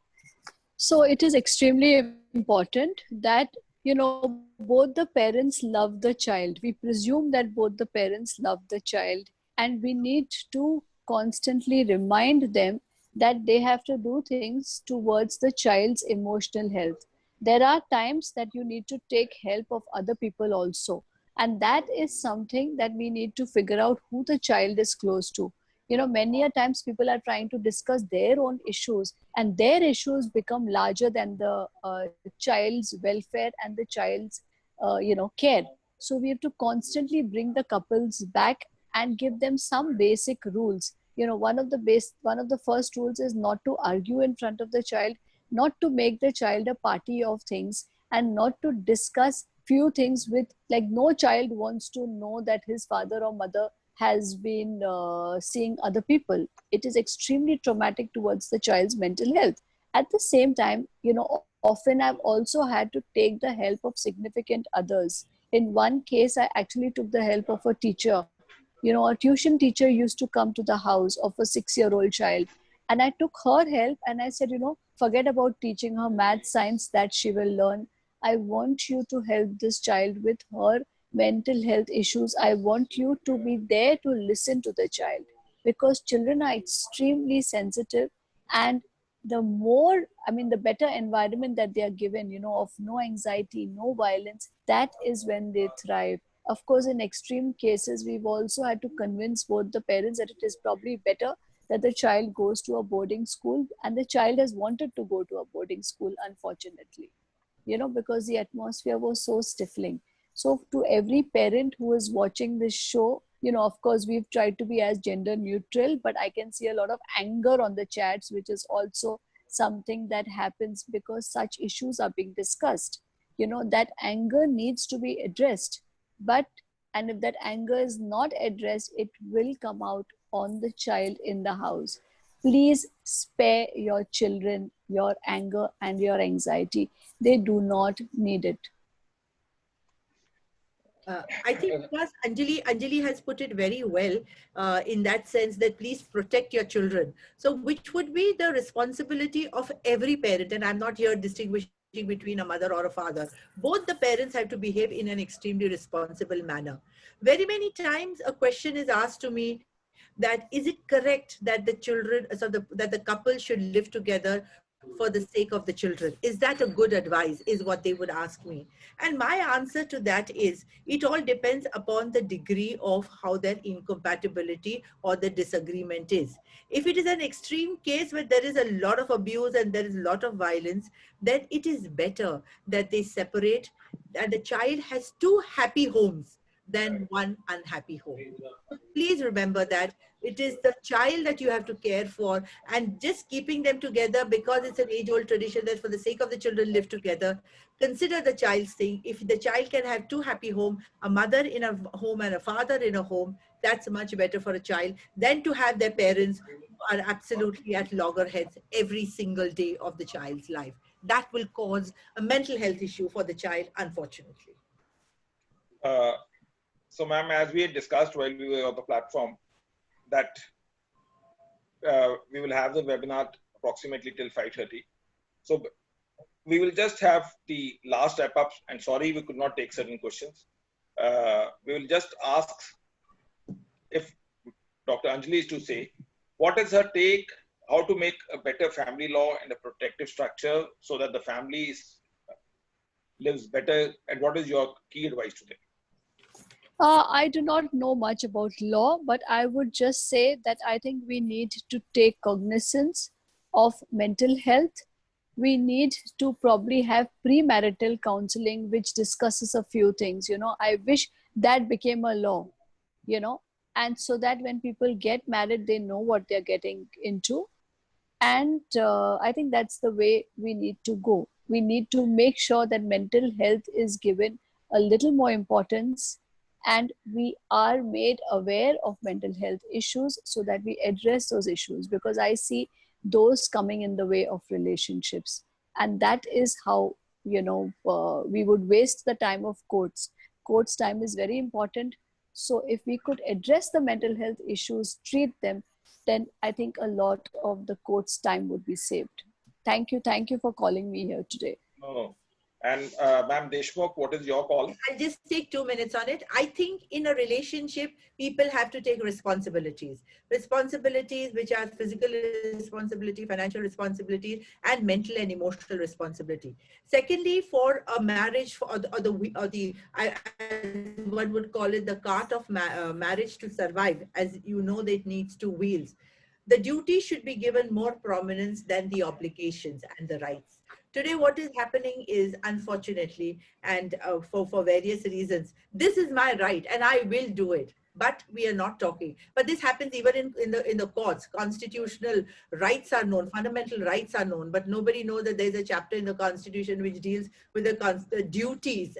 So it is extremely important that, both the parents love the child. We presume that both the parents love the child, and we need to constantly remind them that they have to do things towards the child's emotional health. There are times that you need to take help of other people also. And that is something that we need to figure out who the child is close to. Many a times people are trying to discuss their own issues, and their issues become larger than the child's welfare and the child's care. So we have to constantly bring the couples back and give them some basic rules. One of the first rules is not to argue in front of the child, not to make the child a party of things, and not to discuss few things with, like, no child wants to know that his father or mother has been seeing other people. It is extremely traumatic towards the child's mental health. At the same time, often I've also had to take the help of significant others. In one case, I actually took the help of a teacher. A tuition teacher used to come to the house of a 6-year-old child, and I took her help, and I said, forget about teaching her math, science that she will learn. I want you to help this child with her mental health issues. I want you to be there to listen to the child, because children are extremely sensitive. And the better environment that they are given, of no anxiety, no violence, that is when they thrive. Of course, in extreme cases, we've also had to convince both the parents that it is probably better that the child goes to a boarding school, and the child has wanted to go to a boarding school, unfortunately, because the atmosphere was so stifling. So to every parent who is watching this show, of course, we've tried to be as gender neutral, but I can see a lot of anger on the chats, which is also something that happens because such issues are being discussed. That anger needs to be addressed. And if that anger is not addressed, it will come out on the child in the house. Please spare your children your anger and your anxiety. They do not need it. I think because Anjali has put it very well, in that sense, that please protect your children. So which would be the responsibility of every parent, and I'm not here distinguishing between a mother or a father. Both the parents have to behave in an extremely responsible manner. Very many times a question is asked to me that, is it correct that the children, that the couple should live together for the sake of the children? Is that a good advice, is what they would ask me. And my answer to that is, it all depends upon the degree of how their incompatibility or the disagreement is. If it is an extreme case where there is a lot of abuse and there is a lot of violence, then it is better that they separate, and the child has two happy homes than one unhappy home. Please remember that it is the child that you have to care for, and just keeping them together because it's an age-old tradition that for the sake of the children live together. Consider the child's thing. If the child can have two happy homes, a mother in a home and a father in a home, that's much better for a child than to have their parents who are absolutely at loggerheads every single day of the child's life. That will cause a mental health issue for the child, unfortunately. So, ma'am, as we had discussed while we were on the platform, that we will have the webinar approximately till 5:30. So we will just have the last wrap-ups, and sorry we could not take certain questions. We will just ask if Dr. Anjali is to say, what is her take, how to make a better family law and a protective structure so that the family lives better, and what is your key advice to them? I do not know much about law, but I would just say that I think we need to take cognizance of mental health. We need to probably have premarital counseling, which discusses a few things. I wish that became a law, and so that when people get married, they know what they're getting into. And I think that's the way we need to go. We need to make sure that mental health is given a little more importance, and we are made aware of mental health issues so that we address those issues, because I see those coming in the way of relationships, and that is how we would waste the time of courts time is very important. So if we could address the mental health issues, treat them, then I think a lot of the court's time would be saved. Thank you for calling me here today. No. And ma'am Deshmukh, what is your call? I'll just take 2 minutes on it. I think in a relationship, people have to take responsibilities. Responsibilities which are physical responsibility, financial responsibility, and mental and emotional responsibility. Secondly, for a marriage, one would call it the cart of marriage to survive, as you know, that it needs two wheels. The duty should be given more prominence than the obligations and the rights. Today, what is happening is, unfortunately, and for various reasons, this is my right and I will do it. But we are not talking. But this happens even in the courts. Constitutional rights are known, fundamental rights are known, but nobody knows that there's a chapter in the Constitution which deals with the duties,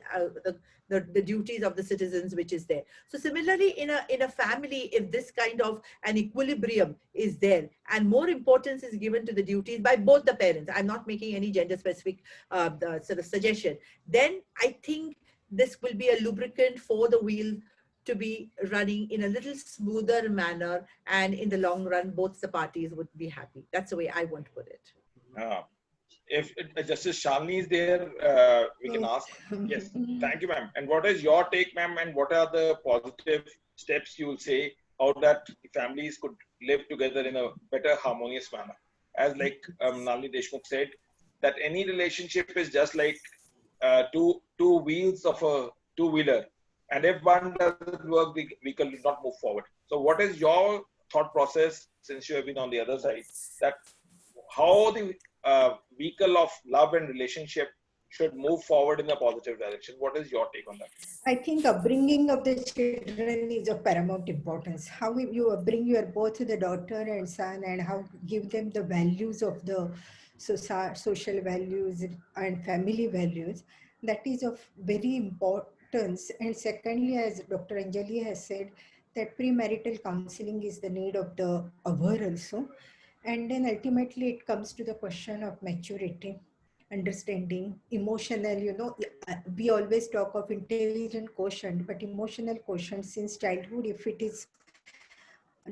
the duties of the citizens, which is there. So similarly, in a family, if this kind of an equilibrium is there and more importance is given to the duties by both the parents, I'm not making any gender specific sort of suggestion, then I think this will be a lubricant for the wheel to be running in a little smoother manner, and in the long run, both the parties would be happy. That's the way I want to put it. If Justice Shalini is there, we can ask. Yes, thank you, ma'am. And what is your take, ma'am, and what are the positive steps you will say how that families could live together in a better harmonious manner? As like Mrunalini Deshmukh said, that any relationship is just like two wheels of a two-wheeler. And if one doesn't work, the vehicle will not move forward. So what is your thought process, since you have been on the other side, that how the vehicle of love and relationship should move forward in a positive direction? What is your take on that? I think upbringing of the children is of paramount importance. How you bring your both the daughter and son, and how give them the values of the social values and family values, that is of very importance. And secondly, as Dr. Anjali has said, that premarital counseling is the need of the hour also. And then ultimately it comes to the question of maturity, understanding, emotional, we always talk of intelligent quotient, but emotional quotient since childhood, if it is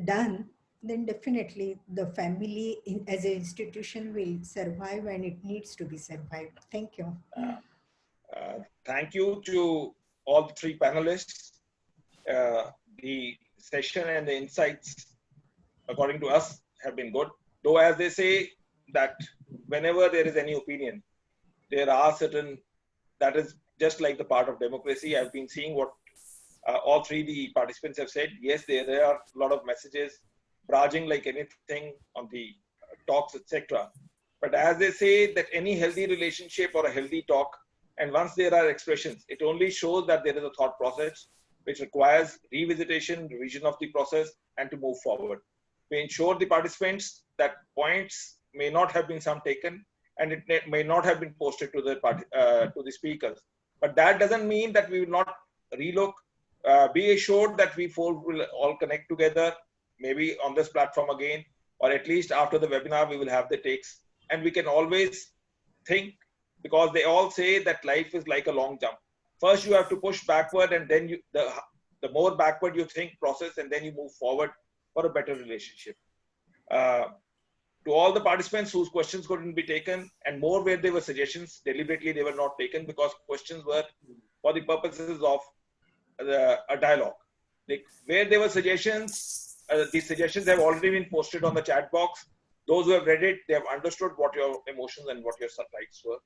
done, then definitely the family as an institution will survive, and it needs to be survived. Thank you. Thank you to all the three panelists. The session and the insights, according to us, have been good. Though, as they say, that whenever there is any opinion, there are certain, that is just like the part of democracy. I've been seeing what all three the participants have said. Yes, there are a lot of messages barraging like anything on the talks, etc. But as they say that any healthy relationship or a healthy talk, and once there are expressions, it only shows that there is a thought process which requires revisitation, revision of the process, and to move forward. We ensure the participants that points may not have been some taken, and it may not have been posted to the speakers. But that doesn't mean that we will not relook. Be assured that we four will all connect together, maybe on this platform again, or at least after the webinar, we will have the takes. And we can always think, because they all say that life is like a long jump. First, you have to push backward, and then the more backward you think, process, and then you move forward for a better relationship. To all the participants whose questions couldn't be taken, and more where they were suggestions, deliberately they were not taken because questions were for the purposes of a dialogue. Like where there were suggestions, these suggestions have already been posted on the chat box. Those who have read it, they have understood what your emotions and what your rights were.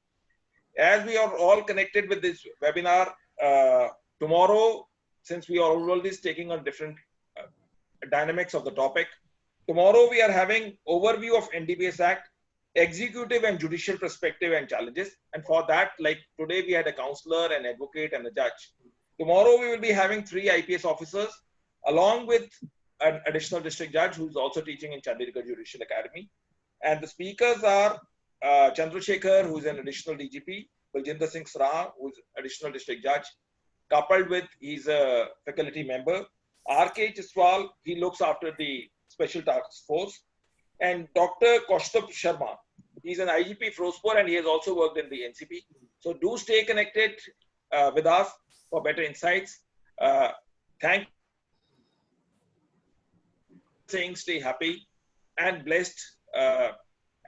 As we are all connected with this webinar, tomorrow, since we are already taking on different dynamics of the topic, tomorrow we are having overview of NDPS Act, executive and judicial perspective and challenges. And for that, like today we had a counselor, an advocate, and a judge. Tomorrow we will be having 3 IPS officers along with an additional district judge who's also teaching in Chandigarh Judicial Academy. And the speakers are Chandrasekhar, who's an additional DGP, Baljinder Singh Sra, who's additional district judge, coupled with he's a faculty member. R.K. Chiswal, he looks after the Special Task Force. And Dr. Kaustubh Sharma, he's an IGP Firozpur and he has also worked in the NCP. So do stay connected with us for better insights. Thank you. Saying stay happy and blessed.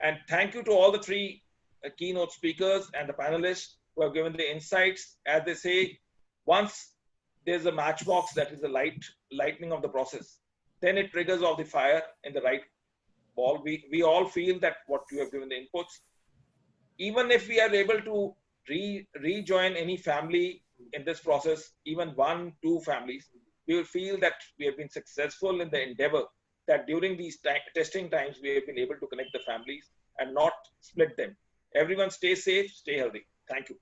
And thank you to all the 3 keynote speakers and the panelists who have given the insights. As they say, once there's a matchbox that is the lightning of the process, then it triggers off the fire in the right ball. We all feel that what you have given the inputs, even if we are able to rejoin any family in this process, even 1, 2 families, we will feel that we have been successful in the endeavor that during these testing times, we have been able to connect the families and not split them. Everyone stay safe, stay healthy. Thank you.